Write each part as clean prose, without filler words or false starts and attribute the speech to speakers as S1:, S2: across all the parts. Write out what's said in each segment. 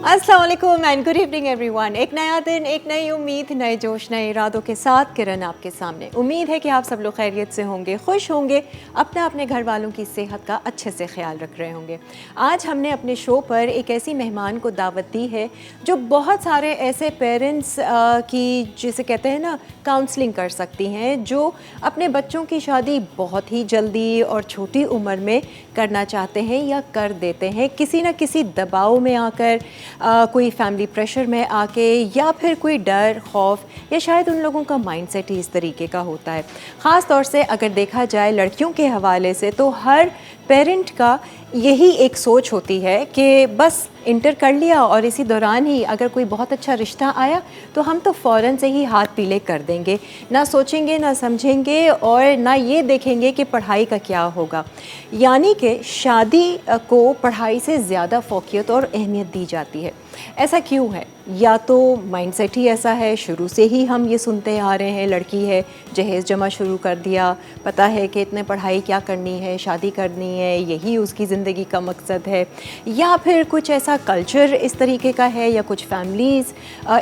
S1: अस्सलाम वालेकुम and good evening everyone. एक नया दिन, एक नई उम्मीद, नए जोश, नए इरादों के साथ किरण आपके सामने। उम्मीद है कि आप सब लोग खैरियत से होंगे, खुश होंगे, अपना अपने घर वालों की सेहत का अच्छे से ख्याल रख रहे होंगे। आज हमने अपने शो पर एक ऐसी मेहमान को दावत दी है जो बहुत सारे ऐसे पेरेंट्स की जिसे कहते हैं ना काउंसलिंग कर सकती हैं, जो अपने बच्चों की शादी बहुत ही जल्दी और छोटी उम्र में करना चाहते हैं या कर देते हैं, किसी न किसी दबाव में आकर, कोई फैमिली प्रेशर में आके, या फिर कोई डर खौफ, या शायद उन लोगों का माइंडसेट ही इस तरीके का होता है। ख़ास तौर से अगर देखा जाए लड़कियों के हवाले से, तो हर पेरेंट का यही एक सोच होती है कि बस इंटर कर लिया और इसी दौरान ही अगर कोई बहुत अच्छा रिश्ता आया तो हम तो फ़ौरन से ही हाथ पीले कर देंगे, ना सोचेंगे ना समझेंगे और ना ये देखेंगे कि पढ़ाई का क्या होगा। यानी कि शादी को पढ़ाई से ज़्यादा फोकियत और अहमियत दी जाती है। ऐसा क्यों है? या तो माइंडसेट ही ऐसा है, शुरू से ही हम ये सुनते आ रहे हैं, लड़की है जहेज़ जमा शुरू कर दिया, पता है कि इतने पढ़ाई क्या करनी है, शादी करनी है, यही उसकी ज़िंदगी का मकसद है। या फिर कुछ ऐसा कल्चर इस तरीके का है, या कुछ फैमिलीज़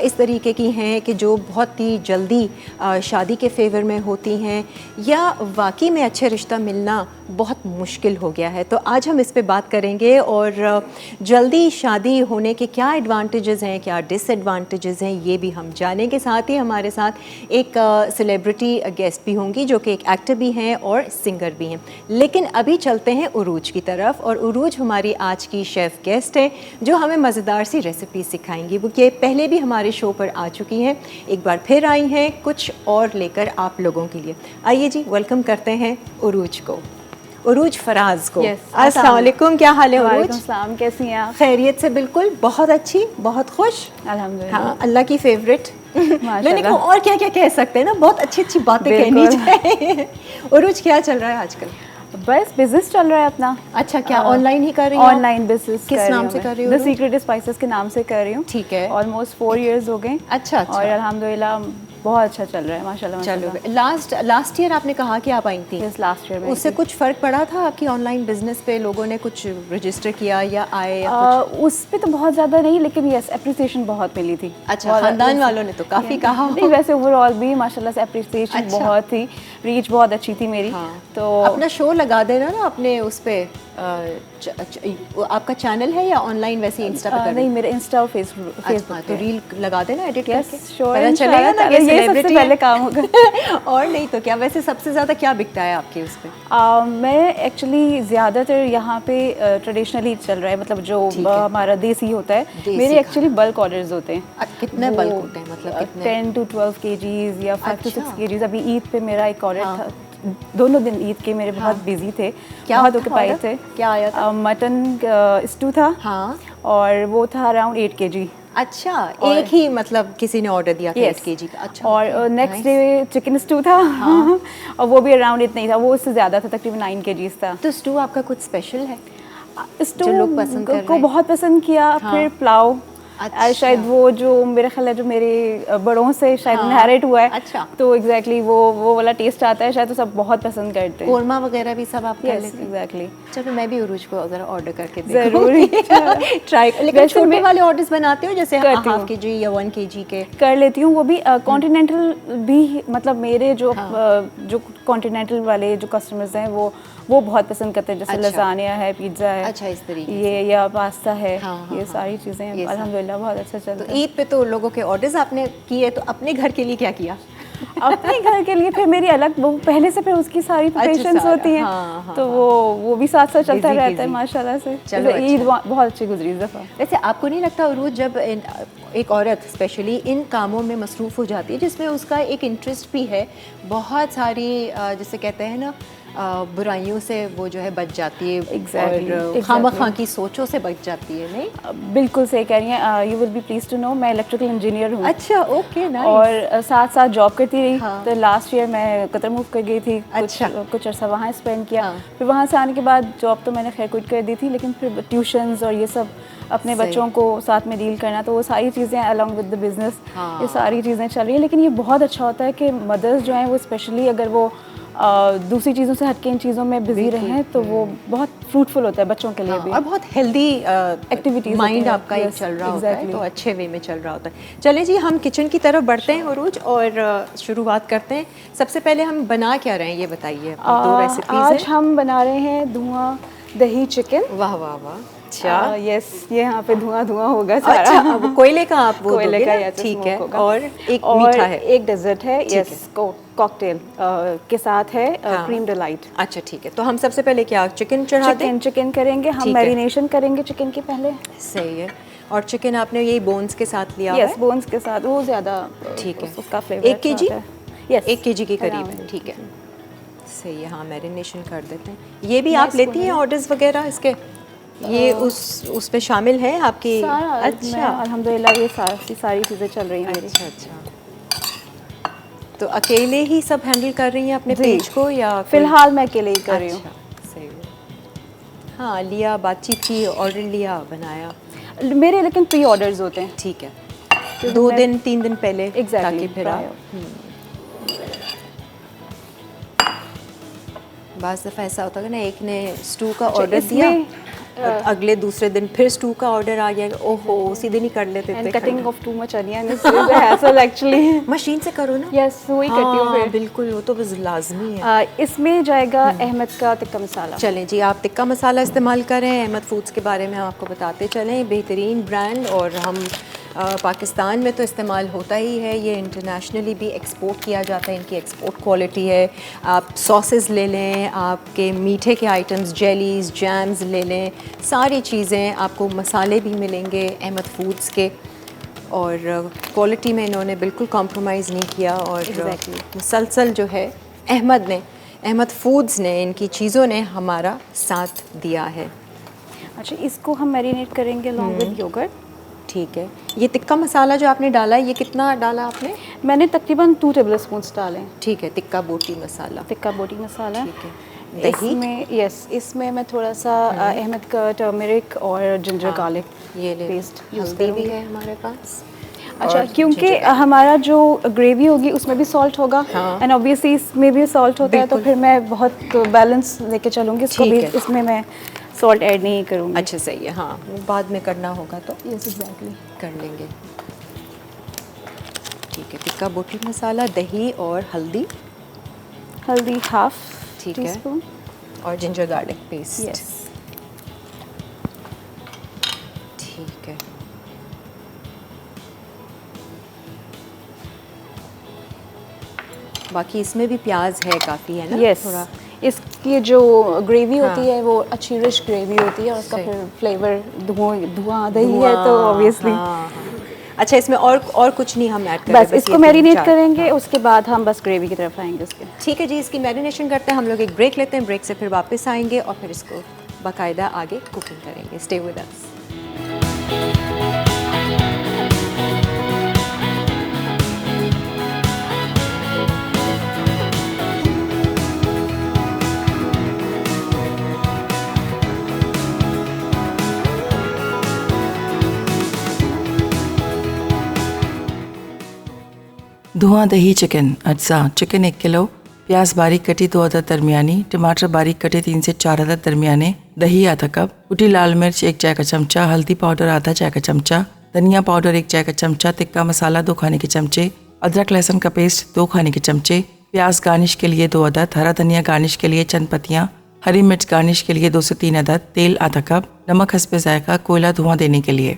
S1: इस तरीके की हैं कि जो बहुत ही जल्दी शादी के फेवर में होती हैं, या वाकई में अच्छे रिश्ता मिलना बहुत मुश्किल हो गया है। तो आज हम इस पे बात करेंगे और जल्दी शादी होने के क्या एडवांटेजेस हैं, क्या डिसएडवांटेजेस हैं, ये भी हम जानेंगे। साथ ही हमारे साथ एक सेलिब्रिटी गेस्ट भी होंगी जो कि एक एक्टर भी हैं और सिंगर भी हैं। लेकिन अभी चलते हैं उरूज की तरफ, और उरूज हमारी आज की शेफ़ गेस्ट है जो हमें मज़ेदार सी रेसिपी सिखाएंगी। वो कि पहले भी हमारे शो पर आ चुकी हैं, एक बार फिर आई हैं कुछ और लेकर आप लोगों के लिए। आइए जी, वेलकम करते हैं उरूज को, उरूज फराज को। अस्सलाम वालेकुम, क्या हाल है उरूज?
S2: सलाम, कैसी हैं आप?
S1: खैरियत से, बिल्कुल, बहुत अच्छी, बहुत खुश,
S2: अल्हम्दुलिल्लाह।
S1: हाँ, अल्लाह की फेवरेट। मैंने कहा और क्या क्या कह सकते हैं ना, बहुत अच्छी अच्छी बातें कहनी चाहिए। उरूज, क्या चल रहा है आजकल?
S2: बस बिजनेस चल रहा है अपना।
S1: अच्छा, क्या ऑनलाइन ही कर रही हैं?
S2: Online business.
S1: किस नाम से कर रही हो?
S2: द सीक्रेट स्पाइसेस के नाम से कर रही हूँ।
S1: ठीक है।
S2: ऑलमोस्ट 4 इयर्स हो गए।
S1: अच्छा।
S2: और अल्हम्दुलिल्लाह बहुत अच्छा चल रहा है, माशाल्लाह।
S1: चलो, लास्ट ईयर आपने कहा कि आप आई थी।
S2: लास्ट ईयर में
S1: उससे कुछ फ़र्क पड़ा था आपकी ऑनलाइन बिजनेस पे? लोगों ने कुछ रजिस्टर किया या आए या कुछ?
S2: उस पे तो बहुत ज़्यादा नहीं, लेकिन यस अप्रिसिएशन बहुत मिली थी।
S1: अच्छा, खानदान वालों ने तो काफ़ी कहा।
S2: नहीं, वैसे ओवरऑल भी माशाल्लाह से अप्रिसिएशन बहुत थी, रीच बहुत अच्छी थी मेरी। तो
S1: अपना शो लगा देना ना अपने उस पे। आपका चैनल है या ऑनलाइन वैसे इंस्टा पे कर?
S2: नहीं, मेरे इंस्टा और फेसबुक
S1: तो रील लगा देना एडिट करके,
S2: पता
S1: चलेगा ना
S2: ये सबसे पहले काम होगा।
S1: और नहीं तो क्या? वैसे सबसे ज़्यादा क्या बिकता है आपके उस पे?
S2: मैं एक्चुअली ज़्यादातर यहाँ पे ट्रेडिशनली चल रहा है, मतलब जो हमारा देसी होता है। मेरे एक्चुअली बल्क ऑर्डर्स होते हैं।
S1: कितने बल्क होते हैं, मतलब कितने?
S2: 10 to 12 kgs या 5 to 6 kgs। अभी ईद पे मेरा एक ऑर्डर था, दोनों दिन ईद के मेरे बहुत बिजी थे, बहुत ऑक्यूपाइड थे।
S1: क्या आया था?
S2: मटन स्टू था।
S1: हाँ।
S2: और वो था अराउंड 8 kg।
S1: अच्छा, एक ही मतलब किसी ने ऑर्डर दिया था 8 kg का? अच्छा।
S2: और नेक्स्ट डे चिकन स्टू था। हाँ। और वो भी अराउंड इतना ही था, वो उससे ज़्यादा था, तकरीबन 9 kgs था।
S1: तो स्टू आपका कुछ स्पेशल है?
S2: स्टू
S1: जो लोग पसंद कर रहे हैं?
S2: को बहुत पसंद किया। फिर पुलाव।
S1: अच्छा।
S2: शायद वो जो मेरा ख्याल है जो मेरे बड़ों से शायद इनहेरिट हुआ है।
S1: अच्छा।
S2: तो एग्जैक्टली वो वाला टेस्ट आता है शायद, तो सब बहुत पसंद करते हैं।
S1: कोरमा वगैरह भी सब आप कर लेते हैं?
S2: एग्जैक्टली।
S1: चलो, मैं भी उरूज को अगर ऑर्डर करके
S2: जरूरी
S1: ट्राई। लेकिन छोटे वाले ऑर्डर्स बनाते हो जैसे हाफ kg या 1 kg के?
S2: कर लेती हूँ, वो भी कॉन्टिनेंटल भी, मतलब मेरे जो कॉन्टिनेंटल वाले जो कस्टमर्स हैं वो बहुत पसंद करते हैं, जैसे लसानिया है, पिज्ज़ा है।
S1: अच्छा, इस तरीके
S2: ये या पास्ता है। ये सारी चीज़ें अल्हम्दुलिल्लाह बहुत अच्छा चल रहा है।
S1: तो ईद पे तो लोगों के ऑर्डर्स आपने किए, तो अपने घर के लिए क्या किया?
S2: अपने घर के लिए फिर मेरी अलग, वो पहले से फिर उसकी सारी प्रिपरेशंस होती हैं। तो वो भी साथ साथ चलता रहता है माशाल्लाह से। चलो, ईद बहुत अच्छी गुजरी इस दफ़ा।
S1: वैसे आपको नहीं लगता उरूज, जब एक औरत स्पेशली इन कामों में मसरूफ़ हो जाती है जिसमें उसका एक इंटरेस्ट भी है, बहुत सारी जिसे कहते हैं ना बुराइयों से वो जो है बच जाती है, और खामखा की सोचों से बच जाती है? नहीं,
S2: बिल्कुल सही कह रही हैं। You will be please to know, मैं इलेक्ट्रिकल इंजीनियर हूँ।
S1: अच्छा, ओके, नाइस।
S2: और साथ साथ जॉब करती रही। तो लास्ट ईयर मैं कतर मूव कर गई थी।
S1: अच्छा।
S2: कुछ अर्सा वहाँ स्पेंड किया। फिर वहाँ से आने के बाद जॉब तो मैंने खैर क्विट कर दी थी, लेकिन फिर ट्यूशन्स और ये सब अपने बच्चों को साथ में डील करना, तो वो सारी चीज़ें अलॉन्ग विद द बिजनेस, ये सारी चीज़ें चल रही हैं। लेकिन ये बहुत अच्छा होता है कि मदर्स जो हैं वो स्पेशली अगर वो दूसरी चीज़ों से हटके इन चीज़ों में बिजी रहें तो वो बहुत फ्रूटफुल होता है बच्चों के लिए भी,
S1: और बहुत हेल्दी
S2: एक्टिविटीज
S1: माइंड आपका एक चल रहा होता है, तो अच्छे वे में चल रहा होता है। चलें जी, हम किचन की तरफ बढ़ते हैं उरूज और शुरुआत करते हैं। सबसे पहले हम बना क्या रहे हैं ये बताइए, दो रेसिपीज हैं।
S2: आज हम बना रहे हैं धुआं दही चिकन।
S1: वाह वाह वाह, अच्छा
S2: यस, ये यहाँ पे धुआं धुआं होगा सारा।
S1: अच्छा, अब कोयले का आप वो
S2: कोयले का,
S1: ठीक है। और एक मीठा है,
S2: एक डेजर्ट है, यस, कॉकटेल के साथ है क्रीम डिलाइट।
S1: अच्छा ठीक है, तो हम सबसे पहले क्या चिकन चढ़ा दें?
S2: चिकन करेंगे हम, मैरिनेशन करेंगे चिकन की पहले।
S1: सही है। और चिकन आपने यही बोन्स के साथ लिया है?
S2: यस, बोन्स के साथ, वो ज़्यादा
S1: ठीक है,
S2: उसका फ्लेवर
S1: 1 केजी?
S2: यस,
S1: 1 केजी के करीब है, ठीक है, सही है। हाँ, मैरिनेशन कर देते हैं। ये भी आप लेती हैं ऑर्डर्स वगैरह इसके? ये उस पे शामिल है आपकी?
S2: अच्छा, अल्हम्दुलिल्लाह ये सारी चीज़ें चल रही हैं।
S1: अच्छा अच्छा, तो अकेले ही सब हैंडल कर रही हैं अपने पेज को या?
S2: फिलहाल मैं अकेले ही कर रही हूँ।
S1: सही है। हाँ, लिया, बातचीत की, ऑर्डर लिया, बनाया।
S2: मेरे लेकिन प्री ऑर्डर्स होते हैं।
S1: ठीक है, 2 दिन 3 दिन पहले, ताकि फिर बाज़ दफ़ा ऐसा होता है ना, एक ने स्टू का ऑर्डर दिया, अगले दूसरे दिन फिर स्टू का ऑर्डर आ गया, ओहो उसी दिन ही कर लेते थे।
S2: Cutting of too much onion is hassle actually.
S1: Machine से करो ना?
S2: यस, वही करती हूँ फिर।
S1: बिल्कुल, वो तो बस लाजमी है।
S2: इसमें जाएगा अहमद का टिक्का मसाला।
S1: चलें जी, आप टिक्का मसाला इस्तेमाल करें। अहमद फूड्स के बारे में हम आपको बताते चलें, बेहतरीन ब्रांड, और हम पाकिस्तान में तो इस्तेमाल होता ही है, ये इंटरनेशनली भी एक्सपोर्ट किया जाता है, इनकी एक्सपोर्ट क्वालिटी है। आप सॉसेस ले लें, आपके मीठे के आइटम्स, जेलीज़, जैम्स ले लें, सारी चीज़ें आपको, मसाले भी मिलेंगे अहमद फूड्स के, और क्वालिटी में इन्होंने बिल्कुल कॉम्प्रोमाइज़ नहीं किया। और मुसलसल जो है अहमद फूड्स ने, इनकी चीज़ों ने हमारा साथ दिया है।
S2: अच्छा, इसको हम मैरिनेट करेंगे अलॉन्ग विद योगर्ट।
S1: ठीक है, ये टिक्का मसाला जो आपने डाला है, ये कितना डाला आपने?
S2: मैंने तकरीबन 2 टेबलस्पून डाले।
S1: ठीक है, टिक्का बोटी मसाला।
S2: टिक्का बोटी मसाला,
S1: ठीक है। दही?
S2: इसमें मैं थोड़ा सा अहमद का टर्मरिक और जिंजर गार्लिक
S1: ये ले
S2: पेस्ट यूज़
S1: हल्दी भी है हमारे पास।
S2: अच्छा, क्योंकि हमारा जो ग्रेवी होगी उसमें भी सॉल्ट होगा, एंड ऑब्वियसली इसमें भी सॉल्ट होता है, तो फिर मैं बहुत बैलेंस लेके चलूँगी इसको भी, इसमें मैं सॉल्ट ऐड नहीं करूँगी।
S1: अच्छा, सही है। हाँ, वो बाद में करना होगा तो
S2: यस, एग्जैक्टली
S1: कर लेंगे। ठीक है, टिक्का बोटी मसाला, दही और हल्दी
S2: हाफ
S1: ठीक है, और जिंजर गार्लिक पेस्ट।
S2: यस,
S1: ठीक है। बाकी इसमें भी प्याज है काफ़ी, है ना?
S2: यस, थोड़ा इसकी जो ग्रेवी होती है वो अच्छी रिच ग्रेवी होती है, और उसका फिर फ्लेवर धुआं दही है तो ऑब्वियसली।
S1: अच्छा, इसमें और कुछ नहीं हम ऐड करें?
S2: बस इसको मैरिनेट करेंगे, उसके बाद हम बस ग्रेवी की तरफ आएंगे उसके।
S1: ठीक है जी, इसकी मैरिनेशन करते हैं हम लोग, एक ब्रेक लेते हैं, ब्रेक से फिर वापस आएंगे और फिर इसको बाकायदा आगे कुकिंग करेंगे। Stay with us.
S3: धुआं दही चिकन अज्जा। चिकन 1 किलो, प्याज बारीक कटी 2 अदद दरमियानी, टमाटर बारीक कटे 3 से 4 अदद दरमियाने, दही आधा कप, कुटी लाल मिर्च 1 चाय का चमचा, हल्दी पाउडर आधा चाय का चमचा, धनिया पाउडर 1 चाय का चमचा, टिक्का मसाला 2 खाने के चमचे, अदरक लहसुन का पेस्ट 2 खाने के चमचे, प्याज गार्निश के लिए 2 अदद, हरा धनिया गार्निश के लिए चंद पत्तियाँ, हरी मिर्च गार्निश के लिए 2 से 3 अदद, तेल आधा कप, नमक हस्बे जायका, कोयला धुआं देने के लिए।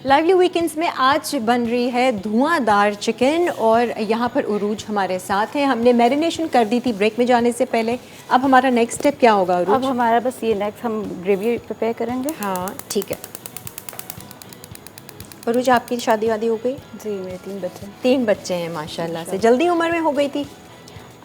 S1: लाइवली वीकेंड्स में आज बन रही है धुआंधार चिकन, और यहाँ पर उरूज हमारे साथ हैं। हमने मैरिनेशन कर दी थी ब्रेक में जाने से पहले। अब हमारा नेक्स्ट स्टेप क्या होगा उरूज?
S2: अब हमारा बस ये नेक्स्ट हम ग्रेवी प्रिपेयर करेंगे।
S1: हाँ ठीक है। उरूज, आपकी शादी वादी हो गई?
S2: जी, मेरे 3 बच्चे।
S1: 3 बच्चे हैं माशाल्लाह से। जल्दी उम्र में हो गई थी?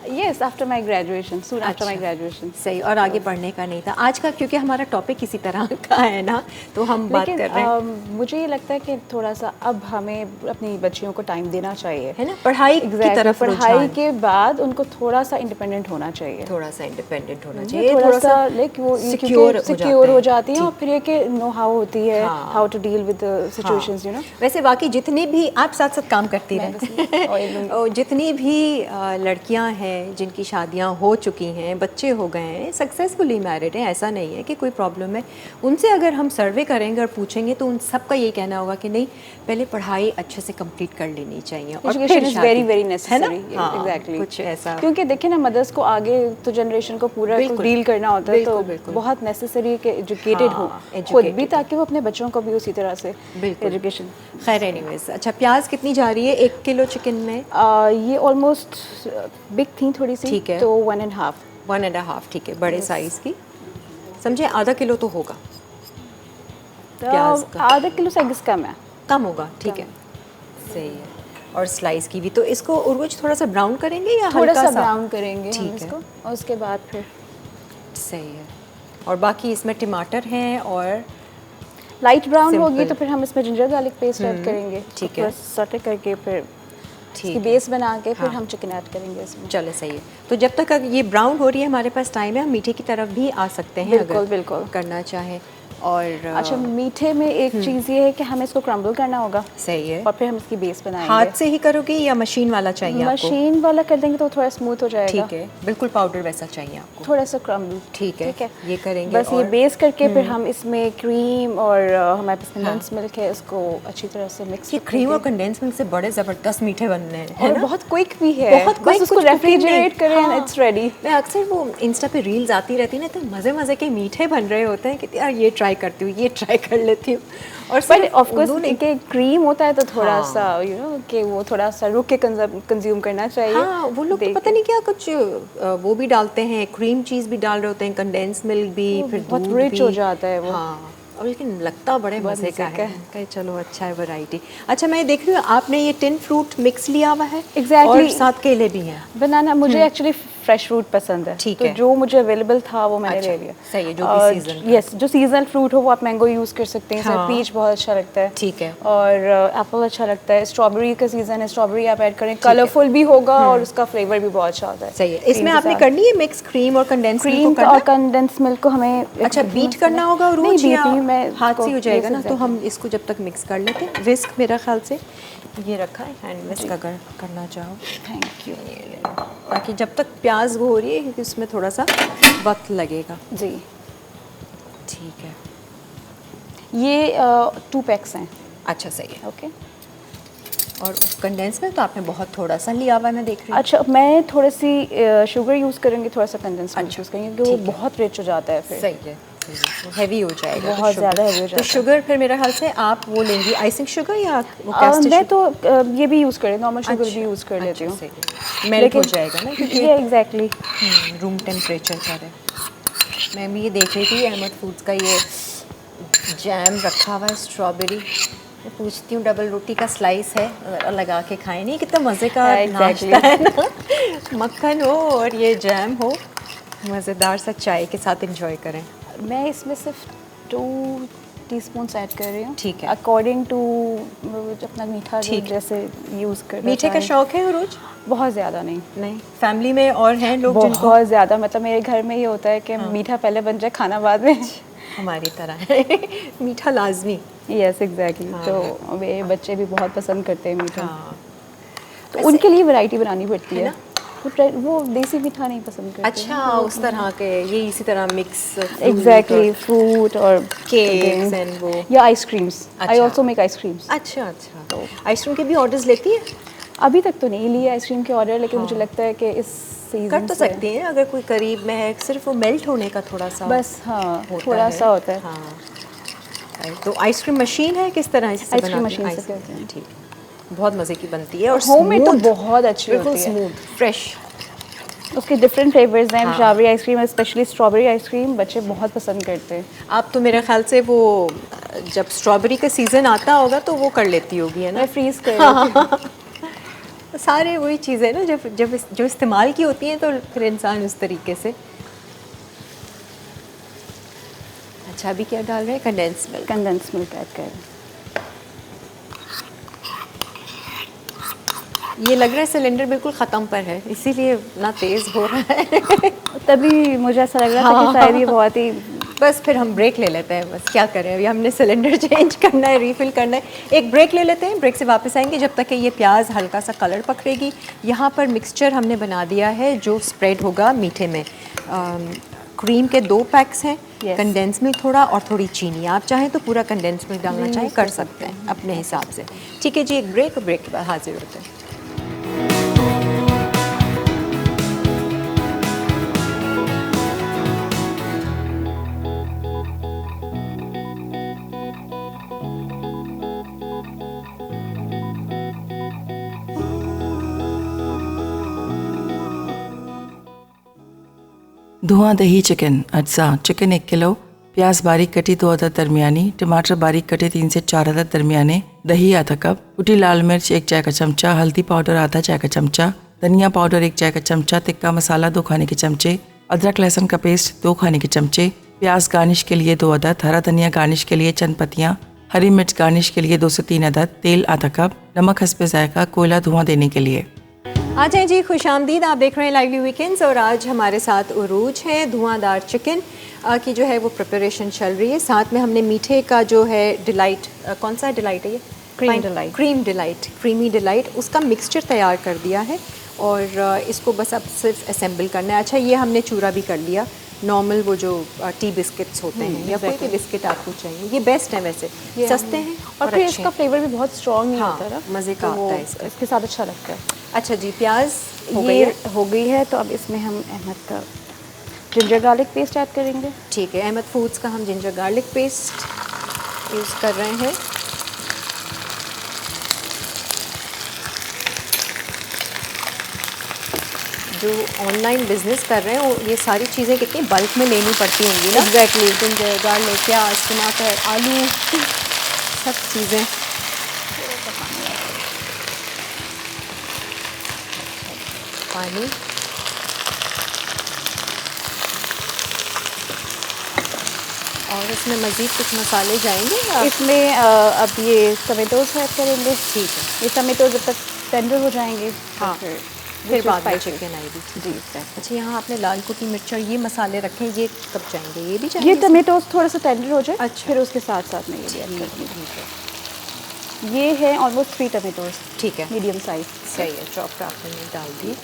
S2: Yes, after my graduation, soon after my graduation.
S1: सही, और आगे बढ़ने का नहीं था आज का, क्योंकि हमारा टॉपिक इसी तरह का है ना, तो हम बात कर रहे हैं।
S2: मुझे ये लगता है कि थोड़ा सा अब हमें अपनी बच्चियों को टाइम देना चाहिए,
S1: है ना, पढ़ाई की तरफ।
S2: पढ़ाई के बाद उनको थोड़ा सा इंडिपेंडेंट होना चाहिए,
S1: थोड़ा सा इंडिपेंडेंट होना चाहिए,
S2: थोड़ा सा लाइक वो सिक्योर हो जाती है, और फिर ये कि नो हाउ होती है, how to deal with situations, you know.
S1: वैसे बाकी जितनी भी आप साथ साथ काम करती हैं, जितनी भी लड़कियां हैं हैं, जिनकी शादियां हो चुकी हैं, बच्चे हो गए हैं, सक्सेसफुली मैरिड हैं, ऐसा नहीं है कि कोई प्रॉब्लम है, उनसे अगर हम सर्वे करेंगे और पूछेंगे तो उन सबका ये कहना होगा कि नहीं, पहले पढ़ाई अच्छे से कंप्लीट कर लेनी चाहिए और
S2: एजुकेशन
S1: फिर
S2: इज
S1: शादी,
S2: वेरी वेरी
S1: है ना?
S2: नेसेसरी।
S1: हाँ,
S2: एग्जैक्टली,
S1: कुछ ऐसा,
S2: क्योंकि देखिए ना, मदर्स को आगे तो जनरेशन को पूरा डील करना होता है, तो
S1: बिल्कुल।
S2: बहुत नेसेसरी है कि एजुकेटेड हो खुद भी, ताकि वो अपने बच्चों को भी उसी तरह से एजुकेशन।
S1: खैर एनीवेज, अच्छा प्याज कितनी जा रही है 1 किलो चिकन में?
S2: ये ऑलमोस्ट बिग थी थोड़ी सी,
S1: ठीक है,
S2: तो 1.5
S1: 1.5, ठीक है, बड़े साइज़ की, समझे आधा किलो तो होगा प्याज का,
S2: आधा किलो से कम है,
S1: कम होगा, ठीक है, सही है। और स्लाइस की भी, तो इसको उर्वज थोड़ा सा ब्राउन करेंगे या
S2: थोड़ा
S1: हल्का
S2: सा
S1: सा
S2: ब्राउन करेंगे हम
S1: ठीक है,
S2: इसको, और उसके बाद फिर
S1: सही है। और बाकी इसमें टमाटर हैं और
S2: लाइट ब्राउन
S1: Simple.
S2: होगी तो फिर हम इसमें जिंजर गार्लिक पेस्ट ऐड करेंगे,
S1: ठीक है,
S2: सॉटे करके फिर
S1: ठीक
S2: इसकी
S1: है,
S2: बेस बना के फिर
S1: हाँ,
S2: हम चिकन ऐड करेंगे इसमें।
S1: चलो सही है। तो जब तक ये ब्राउन हो रही है हमारे पास टाइम है, हम मीठे की तरफ भी आ सकते हैं,
S2: बिल्कुल,
S1: अगर
S2: बिल्कुल
S1: करना चाहें। और
S2: अच्छा, मीठे में एक चीज़ ये है कि हमें इसको क्रम्बल करना होगा,
S1: सही है,
S2: और फिर हम इसकी बेस बनाएंगे।
S1: हाथ से ही करोगे या मशीन वाला चाहिए आपको?
S2: मशीन वाला कर देंगे तो थोड़ा स्मूथ हो जाएगा,
S1: ठीक है, बिल्कुल पाउडर वैसा चाहिए आपको,
S2: थोड़ा सा क्रम्बल,
S1: ठीक है, ये करेंगे।
S2: बस ये बेस करके फिर हम इसमें क्रीम और हमारे पास कंडेंस मिल्क है, इसको अच्छी तरह से मिक्स।
S1: ये क्रीम और कंडेंस मिल्क से बड़े ज़बरदस्त मीठे बनने हैं,
S2: और बहुत क्विक भी है,
S1: बहुत
S2: बस उसको रेफ्रिजरेट करें एंड इट्स रेडी।
S1: मैं अक्सर वो इंस्टा पे रील्स आती रहती है ना, तो मज़े मज़े के मीठे बन रहे होते हैं कि यार ये ट्राई करती हूँ, ये ट्राई कर लेती हूँ। और
S2: बट ऑफ कोर्स कि क्रीम होता है तो थोड़ा सा कि वो थोड़ा सा रुक के कंज्यूम करना चाहिए।
S1: हाँ, वो लोग तो पता नहीं क्या कुछ वो भी डालते हैं, क्रीम चीज़ भी डाल रहे होते हैं, कंडेंस मिल्क भी, फिर
S2: बहुत
S1: दूध
S2: रिच
S1: भी
S2: हो जाता है वो।
S1: हाँ, और लेकिन लगता बड़े मज़े का है।
S2: है।
S1: चलो अच्छा है, वैरायटी। अच्छा, मैं देख रही हूँ आपने ये 10 फ्रूट मिक्स लिया हुआ है,
S2: Exactly.
S1: और साथ केले भी हैं।
S2: बनाना मुझे एक्चुअली फ्रेश फ्रूट पसंद है,
S1: ठीक
S2: तो
S1: है,
S2: जो मुझे अवेलेबल था वो मैंने ले लिया।
S1: सही है, जो भी सीजन का।
S2: यस, जो सीजनल फ्रूट हो वो आप मैंगो यूज़ कर सकते हैं,
S1: हाँ,
S2: पीच बहुत अच्छा लगता है,
S1: ठीक है,
S2: और एप्पल अच्छा लगता है, स्ट्रॉबेरी का सीजन है, स्ट्रॉबेरी आप ऐड करें, कलरफुल भी होगा और उसका फ्लेवर भी बहुत अच्छा होता है।
S1: सही है। इसमें आपने करनी है मिक्स क्रीम और कंडेंस मिल्क
S2: क्रीम
S1: को करना
S2: और कंडेंस मिल्क को हमें
S1: अच्छा बीट करना होगा, और
S2: नहीं, बीट नहीं, मैं
S1: हाथ से हो जाएगा ना,
S2: yes,
S1: तो हम इसको जब तक मिक्स कर लेते हैं। विस्क मेरा ख्याल से ये रखा है, हैंड विस्क अगर करना चाहो।
S2: Thank you.
S1: ये ले लो, ताकि जब तक प्याज हो रही है, क्योंकि उसमें थोड़ा सा वक्त लगेगा।
S2: जी,
S1: ठीक है,
S2: ये 2 पैक्स हैं।
S1: अच्छा सही है।
S2: ओके,
S1: और कंडेंस में तो आपने बहुत थोड़ा सा लिया हुआ है, मैं देख रही हूँ।
S2: अच्छा, मैं थोड़ी सी शुगर यूज़ करूँगी, थोड़ा सा कंडेंस मिल्क
S1: अच्छा,
S2: यूज़ करेंगे, क्योंकि वो बहुत रिच हो जाता है फिर।
S1: सही है, हैवी हो जाएगा,
S2: बहुत ज़्यादा heavy हो जाता
S1: तो
S2: है।
S1: शुगर फिर मेरा ख्याल से आप वो लेंगी आइसिंग शुगर या वो कैस्टर
S2: मैं तो ये भी यूज़ कर नॉर्मल शुगर भी यूज़ कर लेती हूँ,
S1: मेल्ट हो जाएगा ना, क्योंकि
S2: ये एग्जैक्टली
S1: रूम टेम्परेचर पर है। मैं भी ये देख रही थी अहमद फूड्स का ये जैम रखा हुआ है, स्ट्रॉबेरी। मैं पूछती हूँ डबल रोटी का स्लाइस है, लगा के खाएं, नहीं कितना मज़े का नाश्ता है ना, मक्खन हो और ये जैम हो, मज़ेदार सा चाय के साथ एंजॉय करें।
S2: मैं इसमें सिर्फ 2 टीस्पून ऐड कर रही हूँ,
S1: ठीक है,
S2: अकॉर्डिंग टू अपना मीठा जैसे यूज़ कर।
S1: मीठे का शौक है रोज?
S2: बहुत ज़्यादा नहीं।
S1: नहीं, फैमिली में और हैं लोग जिनको?
S2: बहुत ज़्यादा, मतलब मेरे घर में ये होता है कि मीठा पहले बन जाए, खाना बाद में।
S1: हमारी तरह है मीठा लाजमी।
S2: यस एग्जैक्टली, तो मेरे बच्चे भी बहुत पसंद करते हैं मीठा।
S1: हाँ,
S2: तो उनके लिए वैरायटी बनानी पड़ती है, वो देसी मीठा नहीं पसंद करते।
S1: अच्छा, उस तरह के, ये इसी तरह मिक्स
S2: एग्जैक्टली, फ्रूट और
S1: केक्स एंड वो,
S2: या आइसक्रीम्स। आई
S1: अच्छा।
S2: Also make ice creams.
S1: अच्छा अच्छा, तो आइसक्रीम के भी ऑर्डर्स लेती है?
S2: अभी तक तो नहीं लिए आइसक्रीम के ऑर्डर, लेकिन मुझे लगता है कि इस सीजन
S1: कर तो सकती हैं अगर कोई करीब में है, सिर्फ वो मेल्ट होने का थोड़ा सा
S2: बस, हाँ थोड़ा सा होता है।
S1: हाँ, तो आइसक्रीम मशीन है, किस तरह से
S2: आइसक्रीम
S1: बनाते हैं?
S2: मशीन से करते हैं।
S1: ठीक, बहुत मज़े की बनती है, और
S2: होममेड तो
S1: smooth,
S2: बहुत अच्छी
S1: बिल्कुल
S2: होती है,
S1: स्मूथ फ्रेश।
S2: उसके डिफरेंट फ्लेवर्स हैं। Strawberry ice cream, specially strawberry ice cream बच्चे बहुत पसंद करते हैं।
S1: आप तो मेरे ख्याल से वो जब स्ट्रॉबेरी का सीज़न आता होगा तो वो कर लेती होगी, है ना?
S2: मैं फ्रीज कर लेती हूँ।
S1: सारे वही चीज़ें ना, जब जो इस्तेमाल की होती हैं तो फिर इंसान उस तरीके से। अच्छा, अभी क्या डाल रहे हैं? Condense milk.
S2: Condense milk add कर।
S1: ये लग रहा है सिलेंडर बिल्कुल ख़त्म पर है, इसीलिए ना तेज़ हो रहा है।
S2: तभी मुझे ऐसा लग रहा था कि शायद ये बहुत ही
S1: बस फिर हम ब्रेक ले लेते हैं, बस क्या करें, अभी हमने सिलेंडर चेंज करना है, रीफ़िल करना है। एक ब्रेक ले लेते हैं, ब्रेक से वापस आएंगे जब तक कि ये प्याज हल्का सा कलर पकड़ेगी। यहाँ पर मिक्सचर हमने बना दिया है जो स्प्रेड होगा मीठे में। क्रीम के 2 पैक्स हैं, कंडेंस मिल्क थोड़ा और थोड़ी चीनी। आप चाहें तो पूरा कंडेंस मिल्क डालना चाहें कर सकते हैं अपने हिसाब से। ठीक है जी, एक ब्रेक के बाद हाजिर होते हैं।
S3: धुआं दही चिकन अज्जा चिकन 1 किलो, प्याज बारीक कटी 2 अदद दरमियानी, टमाटर बारीक कटे 3 से 4 अदद दरमियाने, दही आधा कप, कुटी लाल मिर्च 1 चाय का चमचा, हल्दी पाउडर आधा चाय का चमचा, धनिया पाउडर 1 चाय का चमचा, तिक्का मसाला 2 खाने के चमचे, अदरक लहसुन का पेस्ट 2 खाने के चमचे, प्याज गार्निश के लिए 2 अदद, हरा धनिया गार्निश के लिए चंद पत्तियाँ, हरी मिर्च गार्निश के लिए 2 से 3 अदद, तेल आधा कप, नमक हस्बे जायका, कोयला धुआं देने के लिए।
S1: आ जाए जी, खुश आमदीद। आप देख रहे हैं लाइवली वीकेंड्स और आज हमारे साथ उरूज है। धुआंधार चिकन की जो है वो प्रिपरेशन चल रही है। साथ में हमने मीठे का जो है डिलाइट, कौन सा डिलाइट है ये? क्रीम डिलाइट, क्रीमी डिलाइट, उसका मिक्सचर तैयार कर दिया है और इसको बस अब सिर्फ असेंबल करना है। अच्छा, ये हमने चूरा भी कर लिया। नॉर्मल वो जो टी बिस्किट्स होते हैं या कोई भी बिस्किट आपको चाहिए, ये बेस्ट है वैसे, सस्ते हैं
S2: और फिर इसका फ्लेवर भी बहुत स्ट्रॉन्ग नहीं होता है,
S1: मज़े का आता है इसका,
S2: इसके साथ अच्छा लगता है।
S1: अच्छा जी, प्याज
S2: हो गई है तो अब इसमें हम अहमद का जिंजर गार्लिक पेस्ट ऐड करेंगे।
S1: ठीक है, अहमद फूड्स का हम जिंजर गार्लिक पेस्ट यूज़ कर रहे हैं। जो ऑनलाइन बिजनेस कर रहे हैं वो ये सारी चीज़ें कितनी बल्क में लेनी पड़ती होंगी ना।
S2: एग्जैक्टली,
S1: जिंजर गार्लिक, प्याज, टमाटर, आलू, सब चीज़ें। पानी, और इसमें मज़ीद कुछ मसाले जाएंगे
S2: इसमें अब ये टमेटोज ऐड करेंगे।
S1: ठीक है,
S2: ये टमेटो जब तक टेंडर हो जाएंगे
S1: हाँ, फिर बाद में चिकन आएगी।
S2: जी।
S1: अच्छा, यहाँ आपने लाल कुटी मिर्च और ये मसाले रखे हैं, ये कब जाएंगे? ये भी चाहिए?
S2: ये टमेटोज थोड़ा सा टेंडर हो जाए,
S1: अच्छा,
S2: फिर उसके साथ साथ में ये भी ऐड कर देंगे। ये है ऑलमोस्ट 3 टमेटोज,
S1: ठीक है,
S2: मीडियम साइज।
S1: सही है, चॉप आपने डाल दी।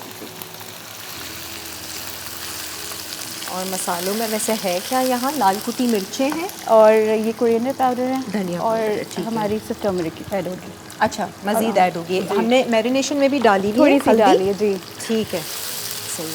S1: और मसालों में वैसे है क्या? यहाँ लाल कुटी मिर्चें हैं
S2: और ये कोरिएंडर पाउडर है,
S1: धनिया
S2: और
S1: पाउडर,
S2: हमारी सिर्फ टर्मरिक ऐड होगी।
S1: अच्छा, मज़ीद ऐड होगी। हमने मैरिनेशन में भी डाली है,
S2: थोड़ी सी डाली है जी।
S1: ठीक है, सही।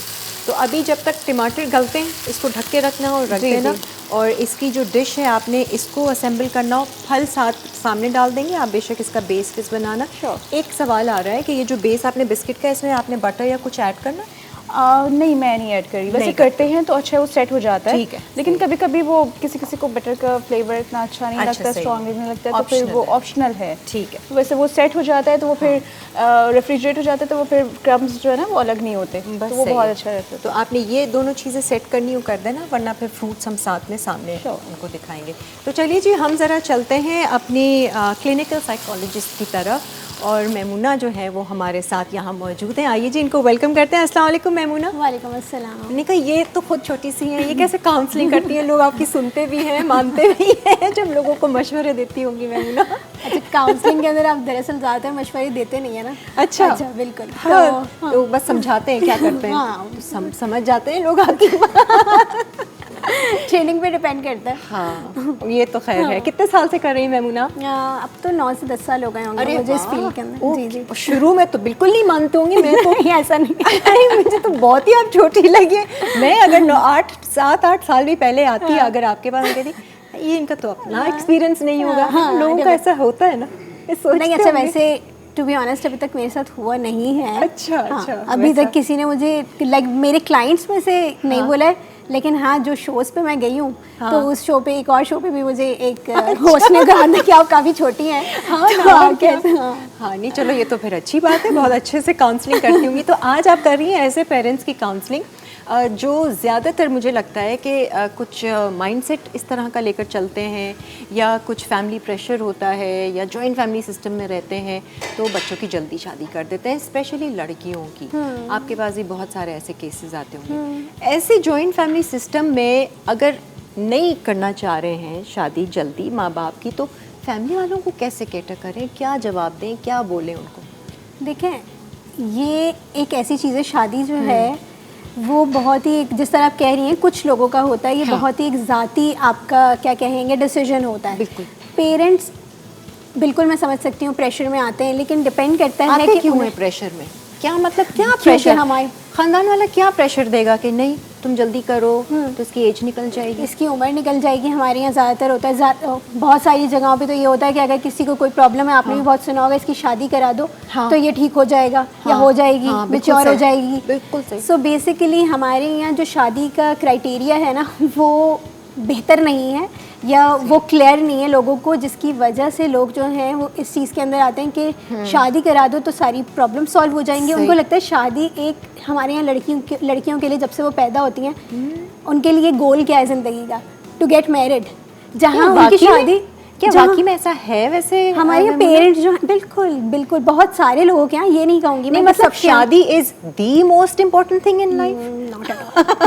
S1: तो अभी जब तक टमाटर गलते हैं इसको ढक के रखना और रख देना। और इसकी जो डिश है आपने इसको असेंबल करना हो, फल साथ सामने डाल देंगे आप, बेशक इसका बेस किस बनाना। एक सवाल आ रहा है कि ये जो बेस आपने बिस्किट का, इसमें आपने बटर या कुछ ऐड करना?
S2: नहीं, मैं नहीं ऐड करी। वैसे करते हैं तो अच्छा वो सेट हो जाता है,
S1: ठीक है।
S2: लेकिन कभी कभी वो किसी को बटर का फ्लेवर इतना अच्छा नहीं लगता, स्ट्रॉन्ग नहीं लगता, तो फिर वो ऑप्शनल है।
S1: ठीक है,
S2: वैसे वो सेट हो जाता है तो वो फिर रेफ्रिजरेट हो जाता है, तो वो फिर क्रम्स जो है ना वो अलग नहीं होते, तो वो बहुत अच्छा रहता है।
S1: तो आपने ये दोनों चीज़ें सेट करनी हो कर देना, वरना फिर फ्रूट्स हम साथ में सामने उनको दिखाएंगे। तो चलिए जी, हम ज़रा चलते हैं अपनी क्लिनिकल साइकोलॉजिस्ट की तरफ, और मैमूना जो है वो हमारे साथ यहाँ मौजूद हैं। आइए जी, इनको वेलकम करते हैं। अस्सलाम वालेकुम मैमूना।
S4: वालेकुम अस्सलाम।
S1: मैंने कहा ये तो खुद छोटी सी हैं, ये कैसे काउंसलिंग करती हैं? लोग आपकी सुनते भी हैं, मानते भी हैं, जब लोगों को मशवरे देती होंगी मैमूना।
S4: अच्छा, काउंसलिंग के अंदर आप दरअसल ज़्यादातर मशवरे देते नहीं है ना?
S1: अच्छा,
S4: बिल्कुल।
S1: हाँ, तो बस समझाते हैं, क्या करते हैं?
S4: हाँ,
S1: समझ जाते हैं लोग आपकी बात।
S4: ट्रेनिंग पे डिपेंड करता है।
S1: हाँ, ये तो खैर है। कितने साल से कर रही हैं मैमूना?
S4: अब तो 9 से 10 साल हो गए होंगे मुझे इस फील्ड के अंदर। जी जी।
S1: शुरू में तो बिल्कुल नहीं मानते होंगे, मैं तो
S4: ऐसा नहीं।
S1: अरे मुझे तो बहुत ही आप छोटी लगी। मैं अगर 7-8 साल भी पहले आती अगर आपके पास, कहती ये इनका तो अपना एक्सपीरियंस नहीं होगा। लोगों का ऐसा होता है ना,
S4: नहीं। अच्छा, वैसे टू बी ऑनेस्ट अभी तक मेरे साथ हुआ नहीं है।
S1: अच्छा, अच्छा।
S4: अभी तक किसी ने मुझे मेरे क्लाइंट्स में से नहीं बोला है, लेकिन हाँ, जो शोज़ पे मैं गई हूँ, तो उस शो पे, एक और शो पे भी मुझे एक होस्ट ने कहा था कि आप काफ़ी छोटी हैं।
S1: हाँ, नहीं, चलो ये तो फिर अच्छी बात है, बहुत अच्छे से काउंसलिंग करती होंगी। तो आज आप कर रही हैं ऐसे पेरेंट्स की काउंसलिंग जो ज़्यादातर मुझे लगता है कि कुछ माइंडसेट इस तरह का लेकर चलते हैं, या कुछ फैमिली प्रेशर होता है, या जॉइंट फैमिली सिस्टम में रहते हैं तो बच्चों की जल्दी शादी कर देते हैं, स्पेशली लड़कियों की। आपके पास भी बहुत सारे ऐसे केसेस आते होंगे। ऐसे जॉइंट फैमिली सिस्टम में अगर नहीं करना चाह रहे हैं शादी जल्दी माँ बाप की, तो फैमिली वालों को कैसे कैटर करें, क्या जवाब दें, क्या बोलें उनको?
S4: देखें, ये एक ऐसी चीज़ है, शादी जो है वो बहुत ही, जिस तरह आप कह रही हैं, कुछ लोगों का होता है, ये बहुत ही एक ज़ाती आपका क्या कहेंगे डिसीजन होता है।
S1: बिल्कुल।
S4: पेरेंट्स, बिल्कुल मैं समझ सकती हूँ प्रेशर में आते हैं, लेकिन डिपेंड करता है
S1: आते
S4: कि
S1: क्यों है प्रेशर में, क्या मतलब क्या प्रेशर?
S4: हमारे
S1: खानदान वाला क्या प्रेशर देगा कि नहीं तुम जल्दी करो तो इसकी एज निकल जाएगी,
S4: इसकी उम्र निकल जाएगी। हमारे यहाँ ज़्यादातर होता है, बहुत सारी जगहों पे तो ये होता है कि अगर किसी को कोई प्रॉब्लम है, आपने भी बहुत सुना होगा, इसकी शादी करा दो तो ये ठीक हो जाएगा या हो जाएगी, मैच्योर हो जाएगी।
S1: बिल्कुल सही।
S4: सो बेसिकली हमारे यहाँ जो शादी का क्राइटेरिया है ना, वो बेहतर नहीं है या वो क्लियर नहीं है लोगों को, जिसकी वजह से लोग जो हैं वो इस चीज़ के अंदर आते हैं कि शादी करा दो तो सारी प्रॉब्लम सॉल्व हो जाएंगी। उनको लगता है शादी एक, हमारे यहाँ लड़कियों के लिए जब से वो पैदा होती हैं उनके लिए गोल क्या है ज़िंदगी का, टू गेट मैरिड। जहाँ उनकी शादी,
S1: क्या वाकई में ऐसा है? वैसे
S4: हमारे यहाँ पेरेंट्स जो हैं, बिल्कुल बिल्कुल, बहुत सारे लोगों के यहाँ, ये नहीं कहूँगी मैं,
S1: मतलब शादी is the most important thing in life?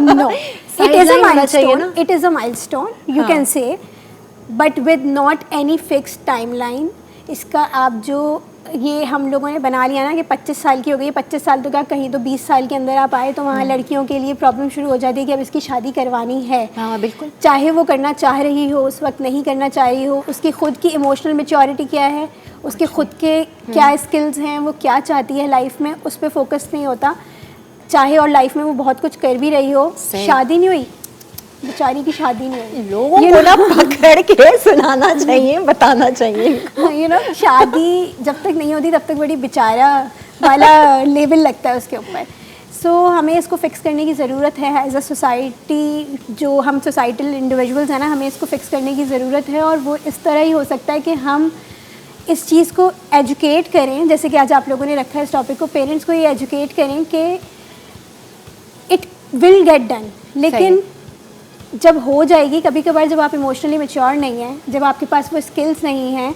S4: No, it is a milestone, it is a milestone, you can say, but with not any fixed timeline। इसका आप जो ये हम लोगों ने बना लिया ना कि 25 साल की हो गई, 25 साल तो क्या, कहीं तो 20 साल के अंदर आप आए तो वहाँ लड़कियों के लिए प्रॉब्लम शुरू हो जाती है कि अब इसकी शादी करवानी है।
S1: हाँ बिल्कुल।
S4: चाहे वो करना चाह रही हो, उस वक्त नहीं करना चाह रही हो, उसकी खुद की इमोशनल मैच्योरिटी क्या है, उसके खुद के क्या स्किल्स हैं, वो क्या चाहती है लाइफ में, उस पर फोकस नहीं होता। चाहे और लाइफ में वो बहुत कुछ कर भी रही हो, शादी नहीं हुई, बेचारी की शादी नहीं हुई।
S1: लोगों को ना पकड़ के सुनाना चाहिए, बताना चाहिए।
S4: यू नो, शादी जब तक नहीं होती तब तक बड़ी बेचारा वाला लेवल लगता है उसके ऊपर। सो हमें इसको फिक्स करने की ज़रूरत है एज अ सोसाइटी, जो हम सोसाइटल इंडिविजुअल्स हैं ना, हमें इसको फिक्स करने की ज़रूरत है। और वो इस तरह ही हो सकता है कि हम इस चीज़ को एजुकेट करें, जैसे कि आज आप लोगों ने रखा है इस टॉपिक को, पेरेंट्स को ये एजुकेट करें कि इट विल गेट डन। लेकिन जब हो जाएगी, कभी कभार जब आप इमोशनली मैच्योर नहीं हैं, जब आपके पास वो स्किल्स नहीं हैं,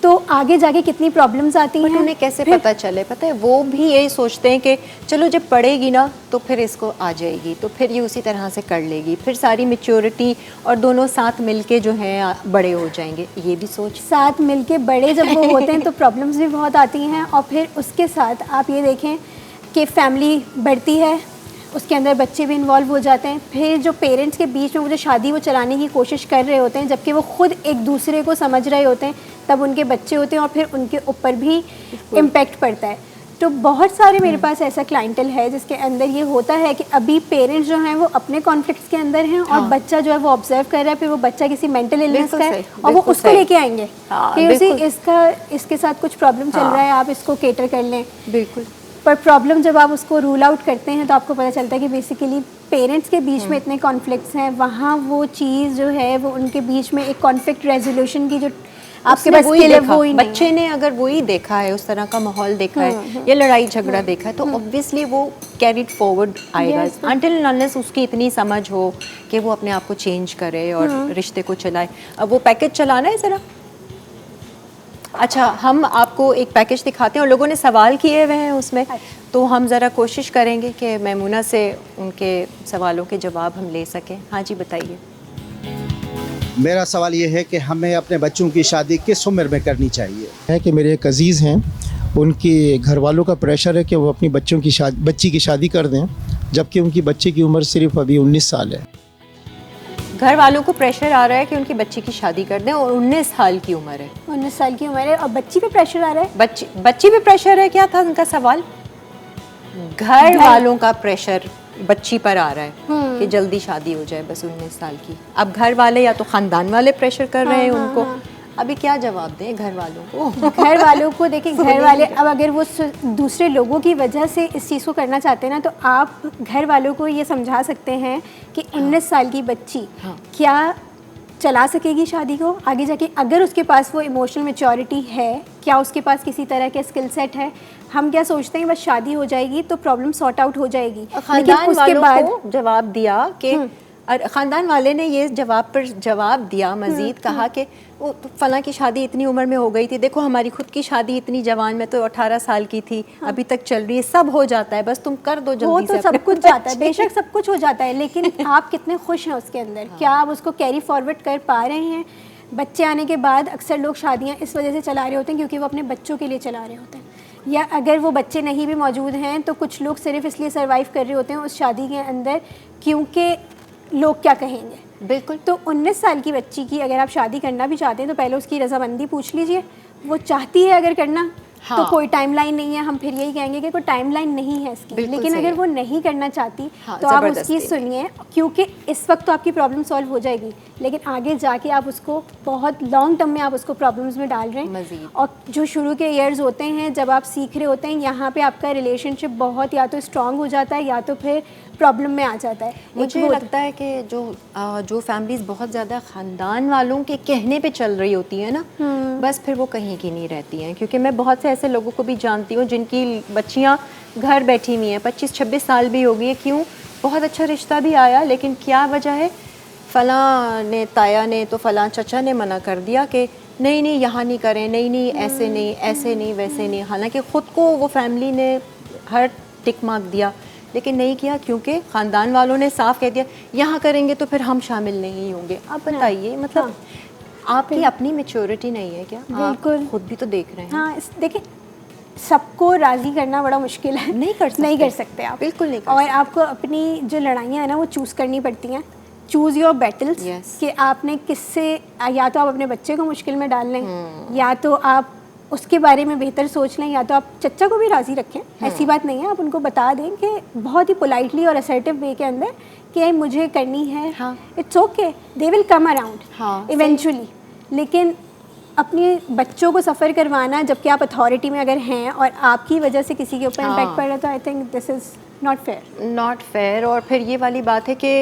S4: तो आगे जाके कितनी प्रॉब्लम्स आती हैं।
S1: उन्हें कैसे पता चले? पता है वो भी यही सोचते हैं कि चलो जब पढ़ेगी ना तो फिर इसको आ जाएगी, तो फिर ये उसी तरह से कर लेगी, फिर सारी मैच्योरिटी और दोनों साथ मिलके जो है बड़े हो जाएंगे। ये भी सोच, साथ
S4: मिलके बड़े जब वो होते हैं तो प्रॉब्लम्स भी बहुत आती हैं। और फिर उसके साथ आप ये देखें कि फैमिली बढ़ती है, उसके अंदर बच्चे भी इन्वॉल्व हो जाते हैं। फिर जो पेरेंट्स के बीच में वो जो शादी वो चलाने की कोशिश कर रहे होते हैं, जबकि वो खुद एक दूसरे को समझ रहे होते हैं, तब उनके बच्चे होते हैं और फिर उनके ऊपर भी इम्पेक्ट पड़ता है। तो बहुत सारे मेरे पास ऐसा क्लाइंटल है जिसके अंदर ये होता है कि अभी पेरेंट्स जो हैं वो अपने कॉन्फ्लिक्ट्स के अंदर हैं और बच्चा जो है वो ऑब्जर्व कर रहा है, फिर वो बच्चा किसी मेंटल इलनेस का है और वो उसको लेके आएंगे कि इसके साथ कुछ प्रॉब्लम चल रहा है, आप इसको केटर कर लें।
S1: बिल्कुल।
S4: पर प्रॉब्लम जब आप उसको रूल आउट करते हैं तो आपको पता चलता है कि बेसिकली पेरेंट्स के बीच में इतने कॉन्फ्लिक्ट्स हैं, वहाँ वो चीज़ जो है वो उनके बीच में एक कॉन्फ्लिक्ट रेजोल्यूशन की जो आपके पास के लिए वो ही
S1: बच्चे ने अगर वही देखा है, उस तरह का माहौल देखा है या लड़ाई झगड़ा देखा है, तो ऑब्वियसली वो कैरीड फॉरवर्ड आएगा अनटिल अनलेस उसकी इतनी समझ हो कि वो अपने आप को चेंज करे और रिश्ते को चलाए। अब वो पैकेज चलाना है ज़रा। अच्छा, हम आपको एक पैकेज दिखाते हैं और लोगों ने सवाल किए हुए हैं उसमें, तो हम ज़रा कोशिश करेंगे कि मैमूना से उनके सवालों के जवाब हम ले सकें। हाँ जी, बताइए।
S5: मेरा सवाल ये है कि हमें अपने बच्चों की शादी किस उम्र में करनी चाहिए?
S6: है कि मेरे एक अजीज़ हैं, उनके घर वालों का प्रेशर है कि वो अपनी बच्ची की शादी कर दें, जबकि उनकी बच्ची की उम्र सिर्फ अभी 19 साल है।
S1: घर वालों को प्रेशर आ रहा है कि उनकी बच्ची की शादी कर दें और 19 साल की उम्र है।
S4: 19 साल की उम्र है और बच्ची पे प्रेशर आ रहा है।
S1: बच्ची पे प्रेशर है? क्या था उनका सवाल? घर वालों का प्रेशर बच्ची पर आ रहा है कि जल्दी शादी हो जाए, बस 19 साल की। अब घर वाले या तो खानदान वाले प्रेशर कर रहे हैं उनको। अभी क्या जवाब दें घर वालों को?
S4: घर वालों को देखिए, घर वाले अब अगर वो दूसरे लोगों की वजह से इस चीज़ को करना चाहते हैं ना, तो आप घर वालों को ये समझा सकते हैं कि 19 साल की बच्ची क्या चला सकेगी शादी को आगे जाके, अगर उसके पास वो इमोशनल मैच्योरिटी है, क्या उसके पास किसी तरह के स्किल सेट है। हम क्या सोचते हैं बस शादी हो जाएगी तो प्रॉब्लम सॉर्ट आउट हो जाएगी,
S1: लेकिन उसके बाद जवाब दिया कि और ख़ानदान वाले ने ये जवाब पर जवाब दिया, मज़ीद कहा कि वो फ़लाँ की शादी इतनी उम्र में हो गई थी, देखो हमारी खुद की शादी इतनी जवान में तो 18 साल की थी, अभी तक चल रही है, सब हो जाता है, बस तुम कर दो जल्दी
S4: वो
S1: से
S4: तो
S1: अपने
S4: सब कुछ जाता है, बेशक सब कुछ हो जाता है, लेकिन आप कितने खुश हैं उसके अंदर, क्या आप उसको कैरी फॉरवर्ड कर पा रहे हैं। बच्चे आने के बाद अक्सर लोग शादियाँ इस वजह से चला रहे होते हैं क्योंकि वो अपने बच्चों के लिए चला रहे होते हैं, या अगर वो बच्चे नहीं भी मौजूद हैं तो कुछ लोग सिर्फ इसलिए सर्वाइव कर रहे होते हैं उस शादी के अंदर क्योंकि लोग क्या कहेंगे।
S1: बिल्कुल।
S4: तो 19 साल की बच्ची की अगर आप शादी करना भी चाहते हैं तो पहले उसकी रजामंदी पूछ लीजिए, वो चाहती है अगर करना तो कोई टाइमलाइन नहीं है, हम फिर यही कहेंगे कि कोई टाइमलाइन नहीं है इसकी, लेकिन अगर वो नहीं करना चाहती तो आप उसकी सुनिए, क्योंकि इस वक्त तो आपकी प्रॉब्लम सॉल्व हो जाएगी, लेकिन आगे जाके आप उसको बहुत लॉन्ग टर्म में आप उसको प्रॉब्लम्स में डाल रहे हैं। और जो शुरू के ईयर्स होते हैं जब आप सीख रहे होते हैं, यहाँ पे आपका रिलेशनशिप बहुत या तो स्ट्रांग हो जाता है या तो फिर प्रॉब्लम में आ जाता है।
S1: मुझे लगता है कि जो फैमिलीज़ बहुत ज़्यादा ख़ानदान वालों के कहने पे चल रही होती है ना, बस फिर वो कहीं की नहीं रहती हैं, क्योंकि मैं बहुत से ऐसे लोगों को भी जानती हूँ जिनकी बच्चियाँ घर बैठी हुई हैं, 25-26 साल भी हो गई है, क्यों, बहुत अच्छा रिश्ता भी आया, लेकिन क्या वजह है, फ़लाँ ने, ताया ने, तो फ़लाँ चचा ने मना कर दिया कि नहीं नहीं यहाँ नहीं करें, नहीं नहीं ऐसे नहीं, ऐसे नहीं, वैसे नहीं, हालांकि ख़ुद को वो फैमिली ने हर टिक मार्क दिया लेकिन नहीं किया, क्योंकि ख़ानदान वालों ने साफ कह दिया यहाँ करेंगे तो फिर हम शामिल नहीं होंगे। आप बताइए, मतलब आपकी अपनी मैच्योरिटी नहीं है क्या?
S4: बिल्कुल,
S1: आप खुद भी तो देख रहे हैं।
S4: हाँ, देखिए सबको राज़ी करना बड़ा मुश्किल है, नहीं कर सकते आप,
S1: बिल्कुल नहीं कर
S4: और आपको अपनी जो लड़ाइयाँ हैं ना वो चूज़ करनी पड़ती हैं, चूज़ योर बैटल्स, कि आपने किससे, या तो आप अपने बच्चे को मुश्किल में डाल लें या तो आप उसके बारे में बेहतर सोच लें, या तो आप चच्चा को भी राज़ी रखें। ऐसी बात नहीं है, आप उनको बता दें कि बहुत ही पोलाइटली और असर्टिव वे के अंदर कि मुझे करनी है, it's okay, they will come around eventually. लेकिन अपने बच्चों को सफ़र करवाना जबकि आप अथॉरिटी में अगर हैं और आपकी वजह से किसी के ऊपर इम्पैक्ट पड़ रहा है, तो I think this is not fair.
S1: और फिर ये वाली बात है कि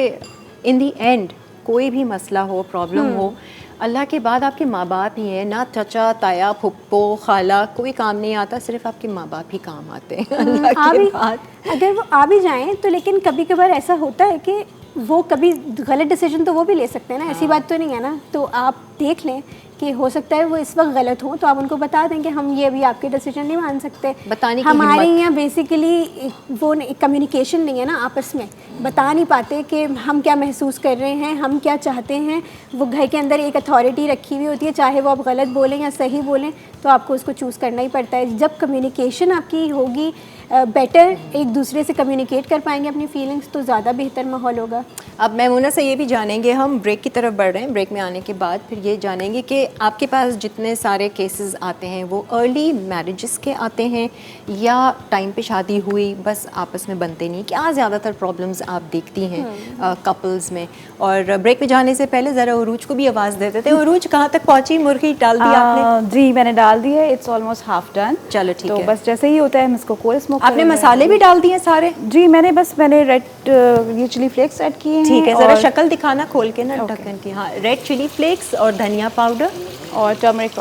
S1: इन दी एंड कोई भी मसला हो, प्रॉब्लम हो, अल्लाह के बाद आपके माँ बाप ही हैं ना, चचा, ताया, फुप्पो, खाला, कोई काम नहीं आता, सिर्फ आपके माँ बाप ही काम आते हैं अल्लाह के बाद।
S4: अगर वो आ भी जाएं तो लेकिन कभी कभार ऐसा होता है कि वो कभी गलत डिसीजन तो वो भी ले सकते हैं ना, ऐसी बात तो नहीं है ना, तो आप देख लें कि हो सकता है वो इस वक्त गलत हो, तो आप उनको बता दें कि हम ये अभी आपके डिसीजन नहीं मान सकते।
S1: बताने की
S4: हमारे यहाँ बेसिकली वो कम्युनिकेशन नहीं है ना, आपस में बता नहीं पाते कि हम क्या महसूस कर रहे हैं, हम क्या चाहते हैं। वो घर के अंदर एक अथॉरिटी रखी हुई होती है, चाहे वो आप गलत बोलें या सही बोलें, तो आपको उसको चूज़ करना ही पड़ता है। जब कम्युनिकेशन आपकी होगी बेटर, एक दूसरे से कम्युनिकेट कर पाएंगे अपनी फीलिंग्स, तो ज़्यादा बेहतर माहौल होगा।
S1: अब मैमूना से ये भी जानेंगे, हम ब्रेक की तरफ बढ़ रहे हैं, ब्रेक में आने के बाद फिर ये जानेंगे कि आपके पास जितने सारे केसेस आते हैं वो अर्ली मैरिजेस के आते हैं या टाइम पे शादी हुई बस आपस में बनते नहीं, क्या ज़्यादातर प्रॉब्लम्स आप देखती हैं कपल्स में? और ब्रेक में जाने से पहले ज़रा उरूज को भी आवाज़ दे देते हैं। उरूज कहाँ तक पहुँची, मुर्गी डाल दी आपने?
S2: जी मैंने डाल दी है, इट्स ऑलमोस्ट हाफ डन।
S1: चलो ठीक है,
S2: तो बस जैसे ही होता है हम इसको कोल्ड स्मोक।
S1: आपने मसाले भी डाल दिए सारे?
S2: जी मैंने रेड ये चिली फ्लेक्स ऐड किए हैं।
S1: ठीक है, ज़रा शक्ल दिखाना खोल के ना ढक्कन की। हाँ, रेड चिली फ्लेक्स और धनिया पाउडर
S2: और टर्मरिक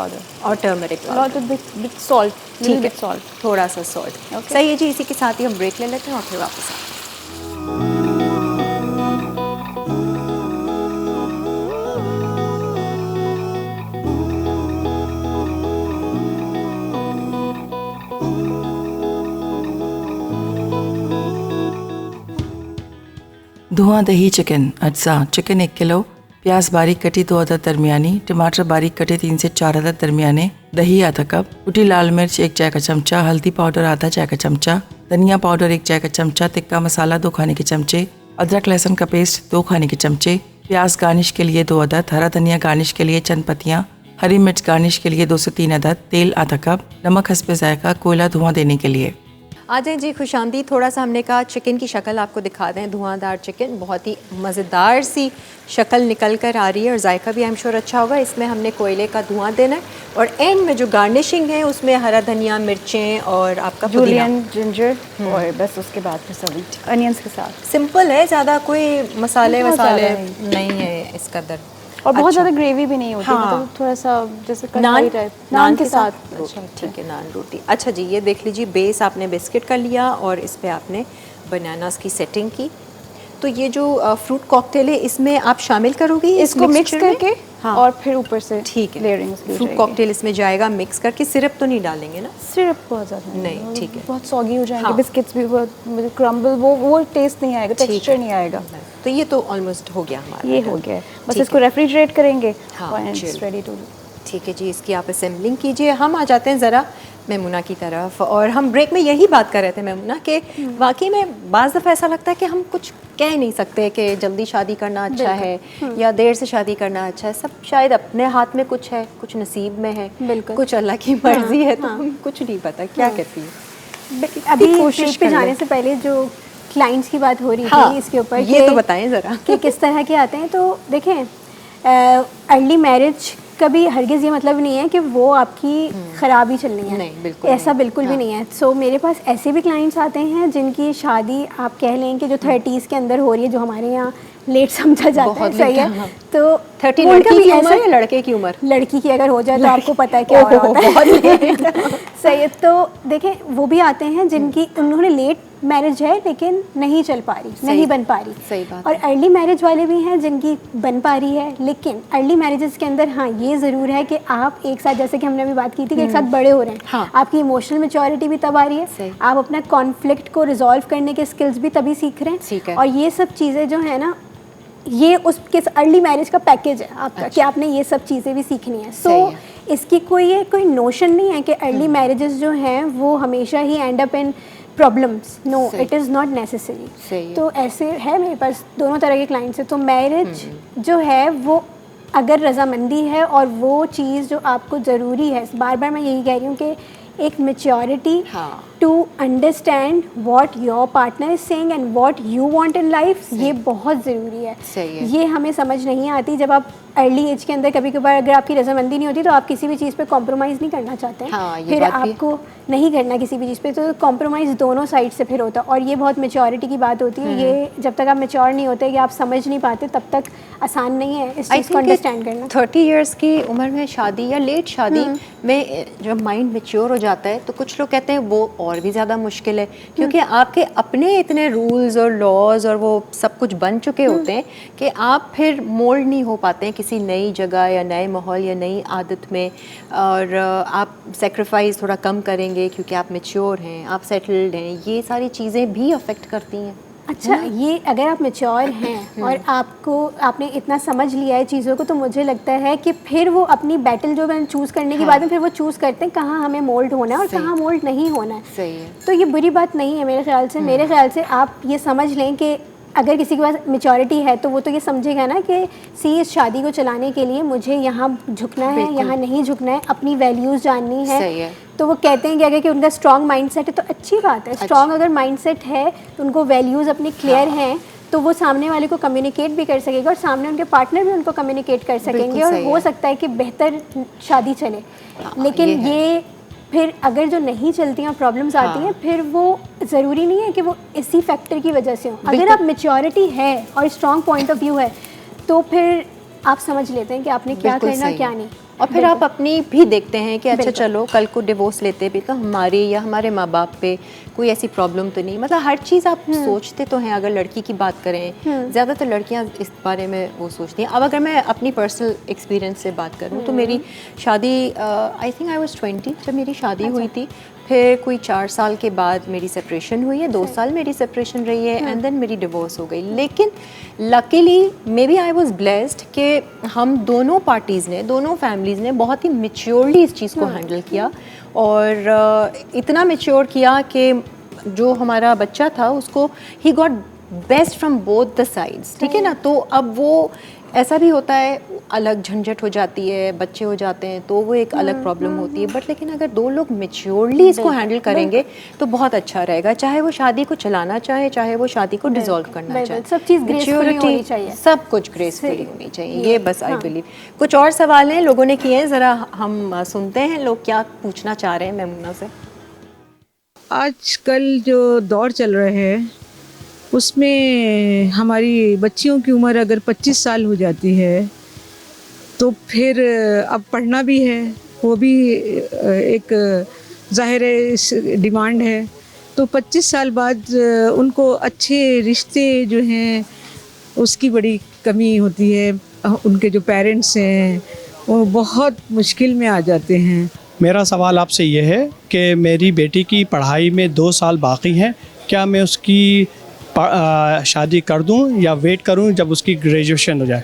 S2: पाउडर विद सॉल्ट,
S1: ठीक है, सॉल्ट, थोड़ा सा सॉल्ट। सही है जी, इसी के साथ ही हम ब्रेक ले लेते हैं और फिर वापस आते हैं।
S3: धुआं दही चिकन अज्जा, चिकन 1 किलो, प्याज बारीक कटी 2 अदद दरमियानी, टमाटर बारीक कटे 3 से 4 अदद दरमियाने, दही आधा कप, कुटी लाल मिर्च 1 चाय का चमचा, हल्दी पाउडर आधा चाय का चमचा, धनिया पाउडर 1 चाय का चमचा, तिक्का मसाला 2 खाने के चमचे, अदरक लहसुन का पेस्ट 2 खाने के चमचे, प्याज गार्निश के लिए 2 अदद, हरा धनिया गार्निश के लिए चंद पत्तियाँ, हरी मिर्च गार्निश के लिए 2 से 3 अदद, तेल आधा कप, नमक हस्बे जायका, कोयला धुआं देने के लिए।
S1: आ जाए जी, खुशामदी। थोड़ा सा हमने कहा चिकन की शक्ल आपको दिखा दें, धुआंधार चिकन, बहुत ही मज़ेदार सी शक्ल निकल कर आ रही है और जायका भी आई एम श्योर अच्छा होगा। इसमें हमने कोयले का धुआं देना है और एंड में जो गार्निशिंग है उसमें हरा धनिया, मिर्चें और आपका
S2: जूलियन जिंजर और बस उसके बाद फिर सभी अनियंस के साथ।
S1: सिंपल है, ज़्यादा कोई मसाले वसाले नहीं है इसका दर,
S2: और बहुत ज़्यादा ग्रेवी भी नहीं होती। हाँ। मतलब थोड़ा सा जैसे नान के साथ।
S1: अच्छा ठीक है, नान रोटी। अच्छा जी, ये देख लीजिए, बेस आपने बिस्किट का लिया और इस पे आपने बनानास की सेटिंग की। तो ये जो फ्रूट कॉकटेल है इसमें आप शामिल करोगी इस
S2: इसको मिक्स
S1: mixture में?
S2: करके
S1: हाँ।
S2: और फिर ऊपर से
S1: ठीक है,
S2: लेयरिंग
S1: फ्रूट कॉकटेल इसमें जाएगा मिक्स करके। सिरप तो नहीं डालेंगे ना?
S2: सिरप बहुत ज़्यादा
S1: नहीं, ठीक है।
S2: बहुत सॉगी हो जाएंगे
S1: हाँ।
S2: बिस्किट्स भी, बहुत क्रम्बल, वो टेस्ट नहीं आएगा,
S1: ठीक
S2: टेक्सचर
S1: है।
S2: नहीं आएगा।
S1: तो ये तो ऑलमोस्ट हो गया हमारा।
S2: ये हो गया है, बस
S1: ठीक
S2: इसको
S1: है।
S2: रेफ्रिजरेट करेंगे
S1: हाँ,
S2: और इट्स
S1: chill।
S2: Ready to.
S1: ठीक है जी, इसकी आप असेंबलिंग कीजिए। हम आ जाते हैं ज़रा मेमुना की तरफ, और हम ब्रेक में यही बात कर रहे थे मेमुना कि वाकई में बाज़ दफ़ा ऐसा लगता है कि हम कुछ कह नहीं सकते कि जल्दी शादी करना अच्छा है या देर से शादी करना अच्छा है। सब शायद अपने हाथ में कुछ है, कुछ नसीब में है,
S4: बिल्कुल।
S1: कुछ अल्लाह की मर्ज़ी है, तो हम कुछ नहीं पता। क्या कहती है?
S4: अभी
S1: कोशिश
S4: कोशिश पे
S1: कर
S4: जाने
S1: लें।
S4: से पहले जो क्लाइंट्स की बात हो रही
S1: हाँ,
S4: थी इसके ऊपर
S1: ये तो बताएं ज़रा।
S4: कि किस तरह के आते हैं। तो देखें, अर्ली मैरिज कभी हरगिज़ ये मतलब नहीं है कि वो आपकी ख़राबी चलनी है,
S1: नहीं, बिल्कुल
S4: ऐसा
S1: नहीं।
S4: बिल्कुल भी
S1: हाँ।
S4: नहीं है। सो मेरे पास ऐसे भी क्लाइंट्स आते हैं जिनकी शादी आप कह लें कि जो 30s के अंदर हो रही है, जो हमारे यहाँ लेट समझा जाता है,
S1: बहुत
S4: सही
S1: late,
S4: है।
S1: हाँ।
S4: तो
S1: 30
S4: उनका
S1: लड़की
S4: भी
S1: की
S4: ऐसा-
S1: उम्र या लड़के की उम्र?
S4: लड़की की अगर हो जाए तो आपको पता है क्या हो रहा होता है।
S1: बहुत लेट।
S4: सही है। तो देखें, वो भी आते हैं जिनकी उन्होंने लेट मैरिज है लेकिन नहीं चल पा रही, नहीं बन पा रही।
S1: सही बात
S4: और अर्ली मैरिज वाले भी हैं जिनकी बन पा रही है। लेकिन अर्ली मैरिजेस के अंदर हाँ ये ज़रूर है कि आप एक साथ, जैसे कि हमने अभी बात की थी कि एक साथ बड़े हो रहे हैं,
S1: हाँ।
S4: आपकी इमोशनल मैच्योरिटी भी तब आ रही
S1: सही।
S4: है, आप अपना कॉन्फ्लिक्ट को रिजॉल्व करने के स्किल्स भी तभी सीख रहे
S1: ठीक है।
S4: हैं। और ये सब चीज़ें जो है ना, ये उसके अर्ली मैरिज का पैकेज है आपका, कि आपने ये सब चीज़ें भी सीखनी है।
S1: सही है।
S4: इसकी कोई नोशन नहीं है कि अर्ली मैरिजेस जो हैं वो हमेशा ही end up in problems. No,
S1: सही।
S4: इट इज़ नॉट
S1: सही
S4: नेसेसरी।
S1: है।
S4: तो ऐसे है मेरे पास दोनों तरह के क्लाइंट्स हैं। तो मैरिज जो है वो अगर रजामंदी है और वो चीज़ जो आपको ज़रूरी है, बार बार मैं यही कह रही हूँ कि एक मेच्योरिटी
S1: हाँ।
S4: To understand what your partner is saying and what you want in life, ये बहुत ज़रूरी है।
S1: सही है।
S4: ये हमें समझ नहीं आती जब आप अर्ली एज के अंदर, कभी कभार अगर आपकी रजामंदी नहीं होती तो आप किसी भी चीज़ पे कॉम्प्रोमाइज़ नहीं करना चाहते हैं।
S1: हाँ, ये
S4: फिर
S1: बात भी है।
S4: आपको नहीं करना किसी भी चीज़ पे, तो कॉम्प्रोमाइज़ दोनों साइड से फिर होता है। और ये बहुत मेच्योरिटी की बात होती है। ये जब तक आप मेच्योर नहीं होते, कि आप समझ नहीं पाते, तब तक आसान नहीं है इस चीज़ को अंडरस्टैंड करना।
S1: 30 इयर्स की उम्र में शादी या लेट शादी में जब माइंड मेच्योर हो जाता है तो कुछ लोग कहते हैं वो और भी ज़्यादा मुश्किल है, क्योंकि आपके अपने इतने रूल्स और लॉज और वो सब कुछ बन चुके होते हैं कि आप फिर मोल्ड नहीं हो पाते हैं किसी नई जगह या नए माहौल या नई आदत में, और आप सेक्रीफाइस थोड़ा कम करेंगे क्योंकि आप मेच्योर हैं, आप सेटल्ड हैं। ये सारी चीज़ें भी अफेक्ट करती हैं।
S4: अच्छा, ये अगर आप मेच्योर हैं और आपने इतना समझ लिया है चीज़ों को, तो मुझे लगता है कि फिर वो अपनी बैटल जो मैंने चूज़ करने के बाद में फिर वो चूज़ करते हैं कहाँ हमें मोल्ड होना है और कहाँ मोल्ड नहीं होना है।
S1: सही है।
S4: तो ये बुरी बात नहीं है मेरे ख्याल से। मेरे ख्याल से आप ये समझ लें कि अगर किसी के पास मेच्योरिटी है तो वो तो ये समझेगा ना कि इस शादी को चलाने के लिए मुझे यहाँ झुकना है, यहाँ नहीं झुकना है, अपनी वैल्यूज़ जाननी है।
S1: सही है।
S4: तो वो कहते हैं कि अगर कि उनका स्ट्रॉन्ग माइंडसेट है तो अच्छी बात है। स्ट्रॉन्ग अगर माइंडसेट है, तो उनको वैल्यूज़ अपनी क्लियर हैं, तो वो सामने वाले को कम्युनिकेट भी कर सकेगा और सामने उनके पार्टनर भी उनको कम्युनिकेट कर सकेंगे और
S1: सही
S4: हो
S1: है।
S4: सकता है कि बेहतर शादी चले। लेकिन ये फिर अगर जो नहीं चलती हैं, प्रॉब्लम्स आती हैं, फिर वो ज़रूरी नहीं है कि वो इसी फैक्टर की वजह से हो। अगर आप मेच्योरिटी है और स्ट्रॉन्ग पॉइंट ऑफ व्यू है तो फिर आप समझ लेते हैं कि आपने क्या
S1: बिल्कुल
S4: करना
S1: सही
S4: क्या
S1: है।
S4: नहीं।
S1: और फिर आप अपनी भी देखते हैं कि अच्छा
S4: बिल्कुल।
S1: चलो कल को डिवोर्स लेते भी तो हमारी या हमारे माँ बाप पे कोई ऐसी प्रॉब्लम तो नहीं, मतलब हर चीज़ आप सोचते तो हैं। अगर लड़की की बात करें, ज़्यादातर लड़कियां इस बारे में वो सोचती हैं। अब अगर मैं अपनी पर्सनल एक्सपीरियंस से बात करूं तो मेरी शादी आई थिंक आई वाज 20 जब मेरी शादी हुई थी। फिर कोई 4 साल के बाद मेरी सेपरेशन हुई है, 2 साल मेरी सेपरेशन रही है एंड देन मेरी डिवोर्स हो गई। लेकिन luckily maybe I was blessed कि हम दोनों पार्टीज़ ने, दोनों फैमिलीज़ ने बहुत ही मेच्योरली इस चीज़ को हैंडल किया और इतना मेच्योर किया कि जो हमारा बच्चा था उसको he got best from both the sides. ठीक है ना। तो अब वो ऐसा भी होता है, अलग झंझट हो जाती है, बच्चे हो जाते हैं तो वो एक अलग प्रॉब्लम होती है। बट लेकिन अगर दो लोग मेच्योरली इसको हैंडल करेंगे तो बहुत अच्छा रहेगा। चाहे वो शादी को चलाना चाहे, चाहे वो शादी को डिसॉल्व करना चाहे,
S4: सब चीज़ ग्रेसफुली होनी चाहिए।
S1: सब कुछ ग्रेसफुली होनी चाहिए। ये बस आई बिलीव। कुछ और सवाल हैं लोगों ने किए हैं, ज़रा हम सुनते हैं लोग क्या पूछना चाह रहे हैं मेमुना से।
S7: आजकल जो दौर चल रहा है उसमें हमारी बच्चियों की उम्र अगर 25 साल हो जाती है तो फिर अब पढ़ना भी है, वो भी एक ज़ाहिर डिमांड है। तो 25 साल बाद उनको अच्छे रिश्ते जो हैं उसकी बड़ी कमी होती है। उनके जो पेरेंट्स हैं वो बहुत मुश्किल में आ जाते हैं।
S8: मेरा सवाल आपसे ये है कि मेरी बेटी की पढ़ाई में 2 साल बाकी हैं, क्या मैं उसकी शादी कर दूं या वेट करूं जब उसकी ग्रेजुएशन हो जाए?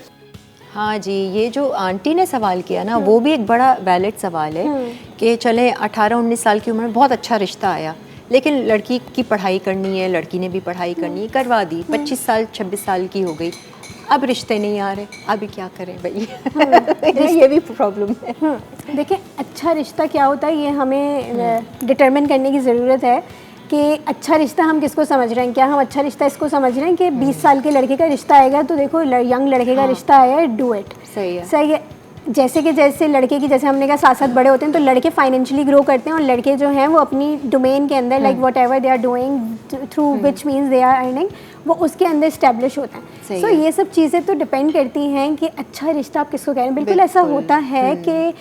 S1: हाँ जी, ये जो आंटी ने सवाल किया ना वो भी एक बड़ा वैलिड सवाल है कि चले 18-19 साल की उम्र में बहुत अच्छा रिश्ता आया, लेकिन लड़की की पढ़ाई करनी है, लड़की ने भी पढ़ाई करनी है, करवा दी, 25 साल 26 साल की हो गई, अब रिश्ते नहीं आ रहे, अभी क्या करें भाई? ये भी प्रॉब्लम है।
S4: देखिए, अच्छा रिश्ता क्या होता है ये हमें डिटरमिन करने की ज़रूरत है कि अच्छा रिश्ता हम किसको समझ रहे हैं। क्या हम अच्छा रिश्ता इसको समझ रहे हैं कि 20 साल के लड़के का रिश्ता आएगा तो देखो यंग लड़के का रिश्ता आया है, डू इट। सही है। जैसे लड़के की, जैसे हमने कहा, साथ साथ बड़े होते हैं तो लड़के फाइनेंशियली ग्रो करते हैं और लड़के जो हैं वो अपनी डोमेन के अंदर like whatever they are doing through which means they are earning, वो उसके अंदर इस्टेब्लिश होता है। सो ये सब चीज़ें तो डिपेंड करती हैं कि अच्छा रिश्ता आप किसको कह रहे हैं। बिल्कुल ऐसा होता है कि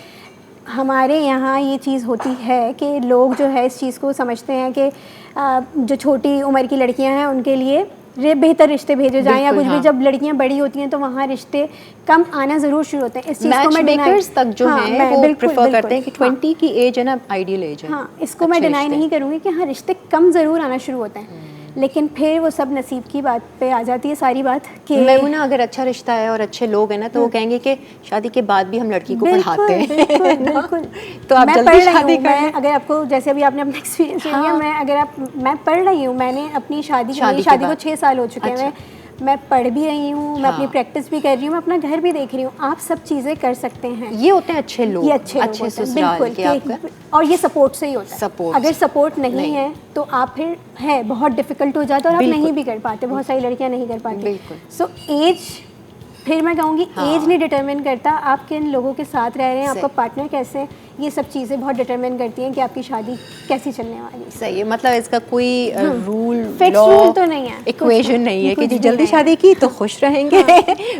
S4: हमारे यहाँ ये चीज़ होती है कि लोग जो है इस चीज़ को समझते हैं कि जो छोटी उम्र की लड़कियाँ हैं उनके लिए बेहतर रिश्ते भेजे जाएं या कुछ भी। जब लड़कियां बड़ी होती हैं तो वहाँ रिश्ते कम आना ज़रूर शुरू होते हैं। इस चीज़ को मैं
S1: मैचमेकर्स तक जो हैं वो प्रेफर करते हैं कि 20 की एज है ना, आइडियल एज है।
S4: हाँ, इसको मैं डिनाई नहीं करूँगी कि हाँ रिश्ते कम ज़रूर आना शुरू होते हैं, लेकिन फिर वो सब नसीब की बात पे आ जाती है सारी बात कि
S1: मैमुना, अगर अच्छा रिश्ता है और अच्छे लोग हैं ना तो वो कहेंगे कि शादी के बाद भी हम लड़की को पढ़ाते हैं।
S4: बिल्कुल।
S1: तो आप जल्दी शादी
S4: करें। अगर आपको, जैसे अभी आपने अपना एक्सपीरियंस लिया, मैं पढ़ रही हूँ, मैंने अपनी शादी को 6 साल हो चुके हैं, मैं पढ़ भी रही हूँ, मैं अपनी प्रैक्टिस भी कर रही हूँ, मैं अपना घर भी देख रही हूँ। आप सब चीज़ें कर सकते हैं।
S1: ये होते हैं अच्छे लोग,
S4: ये अच्छे
S1: ससुराल के आपका।
S4: और ये सपोर्ट से ही होता है। अगर सपोर्ट नहीं है तो आप फिर है बहुत डिफिकल्ट हो जाता है और आप नहीं भी कर पाते। बहुत सारी लड़कियाँ नहीं कर पाती। सो एज, फिर मैं कहूँगी एज नहीं डिटरमिन करता, आप किन लोगों के साथ रह रहे हैं, आपका पार्टनर कैसे है, ये सब चीज़ें बहुत डिटरमिन करती हैं कि आपकी शादी कैसी चलने वाली है।
S1: सही है, मतलब इसका कोई रूल,
S4: फिक्स रूल तो नहीं है,
S1: इक्वेशन नहीं है कि जी जल्दी शादी की तो खुश रहेंगे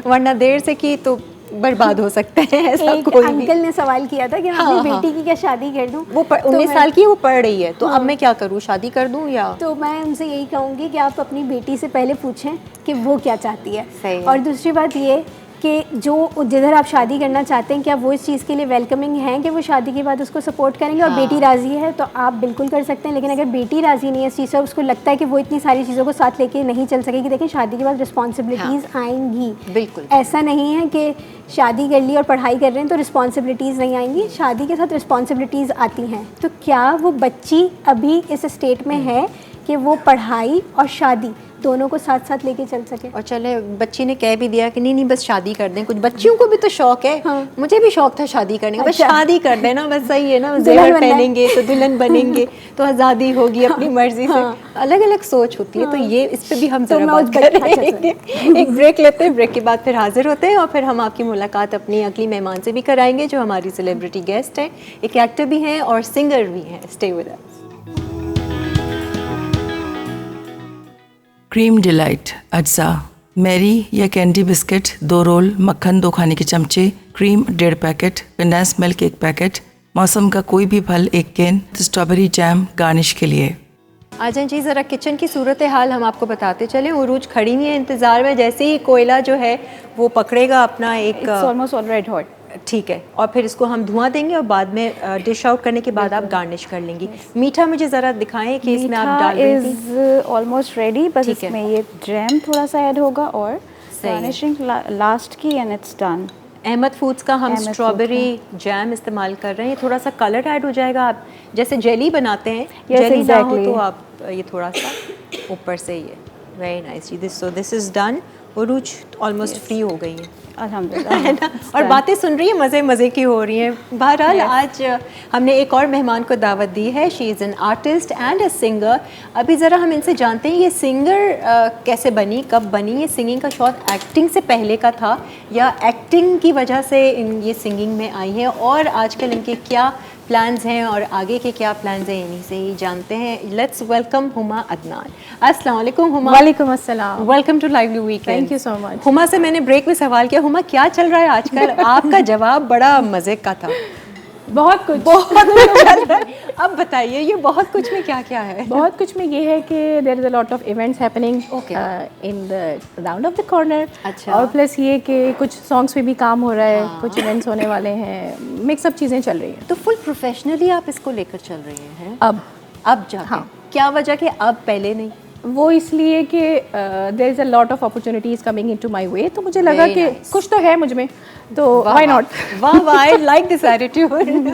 S1: वरना देर से की तो बर्बाद हो सकते हैं। ऐसा कोई
S4: अंकल ने सवाल किया था कि मैं अपनी बेटी की क्या शादी कर दूं।
S1: वो 19 साल की, वो पढ़ रही है, तो अब मैं क्या करूं, शादी कर दूं या?
S4: तो मैं उनसे यही कहूँगी कि आप अपनी बेटी से पहले पूछें कि वो क्या चाहती है। और दूसरी बात ये कि जो जिधर आप शादी करना चाहते हैं, क्या वो इस चीज़ के लिए वेलकमिंग हैं कि वो शादी के बाद उसको सपोर्ट करेंगे। और बेटी राज़ी है तो आप बिल्कुल कर सकते हैं, लेकिन अगर बेटी राज़ी नहीं है इस चीज़ से, उसको लगता है कि वो इतनी सारी चीज़ों को साथ लेके नहीं चल सकेगी, देखें शादी के बाद रिस्पॉन्सिबिलिटीज़ आएंगी।
S1: बिल्कुल
S4: ऐसा नहीं है कि शादी कर ली और पढ़ाई कर रहे हैं तो रिस्पॉन्सिबिलिटीज़ नहीं आएंगी, शादी के साथ रिस्पॉन्सिबिलिटीज़ आती हैं। तो क्या वो बच्ची अभी इस स्टेट में है कि वो पढ़ाई और शादी दोनों को साथ साथ लेके चल सके?
S1: और चले बच्ची ने कह भी दिया कि नहीं बस शादी कर दें, कुछ बच्चियों को भी तो शौक है। हाँ। मुझे भी शौक था शादी करने का, बस शादी कर देना, बस सही है ना, जेवर पहनेंगे तो दुल्हन बनेंगे तो आज़ादी होगी अपनी मर्जी से। अलग अलग सोच होती है। तो ये इस पे भी हम जरा बात करेंगे। एक ब्रेक लेते हैं, ब्रेक के बाद फिर हाजिर होते हैं और फिर हम आपकी मुलाकात अपनी अगली मेहमान से भी कराएंगे जो हमारी सेलिब्रिटी गेस्ट हैं, एक एक्टर भी हैं और सिंगर भी हैं। Stay with us.
S3: Cream delight अज्जा, मैरी या कैंडी बिस्किट 2 रोल, मक्खन 2 खाने के चमचे, cream 1.5 packet, condense milk 1 packet, मौसम का कोई भी फल 1 कैन, स्ट्रॉबेरी जैम गार्निश के लिए।
S1: आ जाएं जी, ज़रा किचन की सूरत हाल हम आपको बताते चलें। उरूज खड़ी हुई है इंतज़ार में, जैसे ही कोयला जो है वो पकड़ेगा अपना एक
S2: ऑलमोस्ट ऑल रेड हॉट,
S1: ठीक है, और फिर इसको हम धुआं देंगे और बाद में डिश आउट करने के बाद आप गार्निश कर लेंगी। मीठा मुझे ज़रा दिखाएं कि इसमें आप डाल रही थी।
S2: इज़ ऑलमोस्ट रेडी, बस इसमें ये जैम थोड़ा सा ऐड होगा और गार्निशिंग लास्ट की and it's done.
S1: Ahmed Foods का हम स्ट्रॉबेरी जैम इस्तेमाल कर रहे हैं। थोड़ा सा कलर ऐड हो जाएगा, आप जैसे जेली बनाते हैं, जेली ना हो तो आप ये थोड़ा सा ऊपर से ये। वेरी नाइस जी, this is done. Urooj almost free हो गई है अल्हम्दुलिल्लाह। और बातें सुन रही है, मज़े मज़े की हो रही हैं। बहरहाल आज हमने एक और मेहमान को दावत दी है। She is an artist and a singer. अभी ज़रा हम इनसे जानते हैं ये सिंगर कैसे बनी, कब बनी, ये सिंगिंग का शौक एक्टिंग से पहले का था या एक्टिंग की वजह से ये सिंगिंग में आई है, और आजकल इनके क्या प्लान्स हैं और आगे के क्या प्लान्स हैं, इन्हीं से ही जानते हैं। Let's welcome Huma Adnan. अस्सलाम वालेकुम हुमा।
S9: वालेकुम अस्सलाम।
S1: Welcome to lively weekend.
S9: Thank you so much.
S1: Huma से मैंने ब्रेक में सवाल किया, हुमा क्या चल रहा है आजकल? आपका जवाब बड़ा मज़े का था।
S2: बहुत कुछ
S1: अब बताइए ये बहुत कुछ में क्या क्या है?
S2: बहुत कुछ में ये है कि there is a lot of events happening in the round of the corner.
S1: अच्छा।
S2: और प्लस ये कि कुछ सॉन्ग्स पे भी काम हो रहा है, कुछ इवेंट्स होने वाले हैं, मिक्स अप चीज़ें चल रही हैं।
S1: तो फुल प्रोफेशनली आप इसको लेकर चल रहे हैं
S2: अब
S1: जाके?
S2: हाँ।
S1: क्या वजह कि अब पहले नहीं?
S2: वो इसलिए कि there is a lot of opportunities coming into my way, तो मुझे लगा
S1: Very
S2: कि
S1: nice.
S2: कुछ तो है मुझ में, तो व्हाई नॉट।
S1: वाह वाह, आई लाइक दिस एटीट्यूड।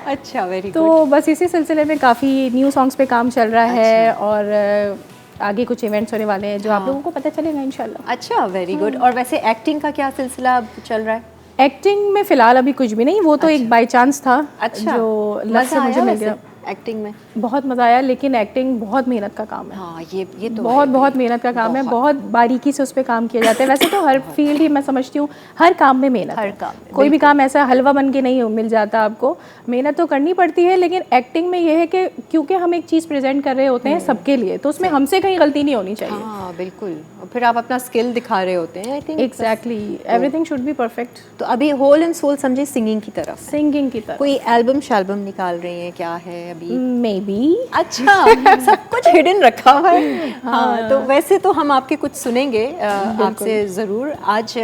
S1: अच्छा, वेरी
S2: तो
S1: गुड।
S2: बस इसी सिलसिले में काफ़ी न्यू सॉन्ग्स पे काम चल रहा है और आगे कुछ इवेंट्स होने वाले हैं जो आप लोगों को पता चलेगा इंशाल्लाह।
S1: अच्छा, वेरी गुड। और वैसे एक्टिंग का क्या सिलसिला अब चल रहा है?
S2: एक्टिंग में फ़िलहाल अभी कुछ भी नहीं, वो तो एक बाय चांस था जो लक से
S1: मज़ा
S2: मुझे
S1: आया
S2: मिल
S1: वैसे
S2: गया।
S1: एक्टिंग में?
S2: बहुत मज़ा आया, लेकिन एक्टिंग बहुत मेहनत का काम है।
S1: हाँ, ये तो
S2: बहुत
S1: है।
S2: बहुत मेहनत का काम है, बहुत बारीकी से उस पर काम किया जाता है। वैसे तो हर फील्ड ही मैं समझती हूँ हर काम में मेहनत
S1: हर
S2: है।
S1: काम में,
S2: कोई भी काम ऐसा हलवा बन के नहीं मिल जाता आपको, मेहनत तो करनी पड़ती है। लेकिन एक्टिंग में ये है कि क्योंकि हम एक चीज़ प्रेजेंट कर रहे होते हैं सबके लिए, तो उसमें हमसे कहीं गलती नहीं होनी चाहिए।
S1: हाँ बिल्कुल, और फिर आप अपना स्किल दिखा रहे होते हैं। I think
S2: exactly, everything should be perfect.
S1: तो अभी होल एंड सोल समझे सिंगिंग की तरफ,
S2: सिंगिंग की तरह
S1: कोई एल्बम शैल्बम निकाल रही हैं, क्या है अभी?
S2: May be.
S1: अच्छा, सब कुछ हिडन रखा हुआ है। हाँ, तो वैसे तो हम आपके कुछ सुनेंगे आपसे ज़रूर। आज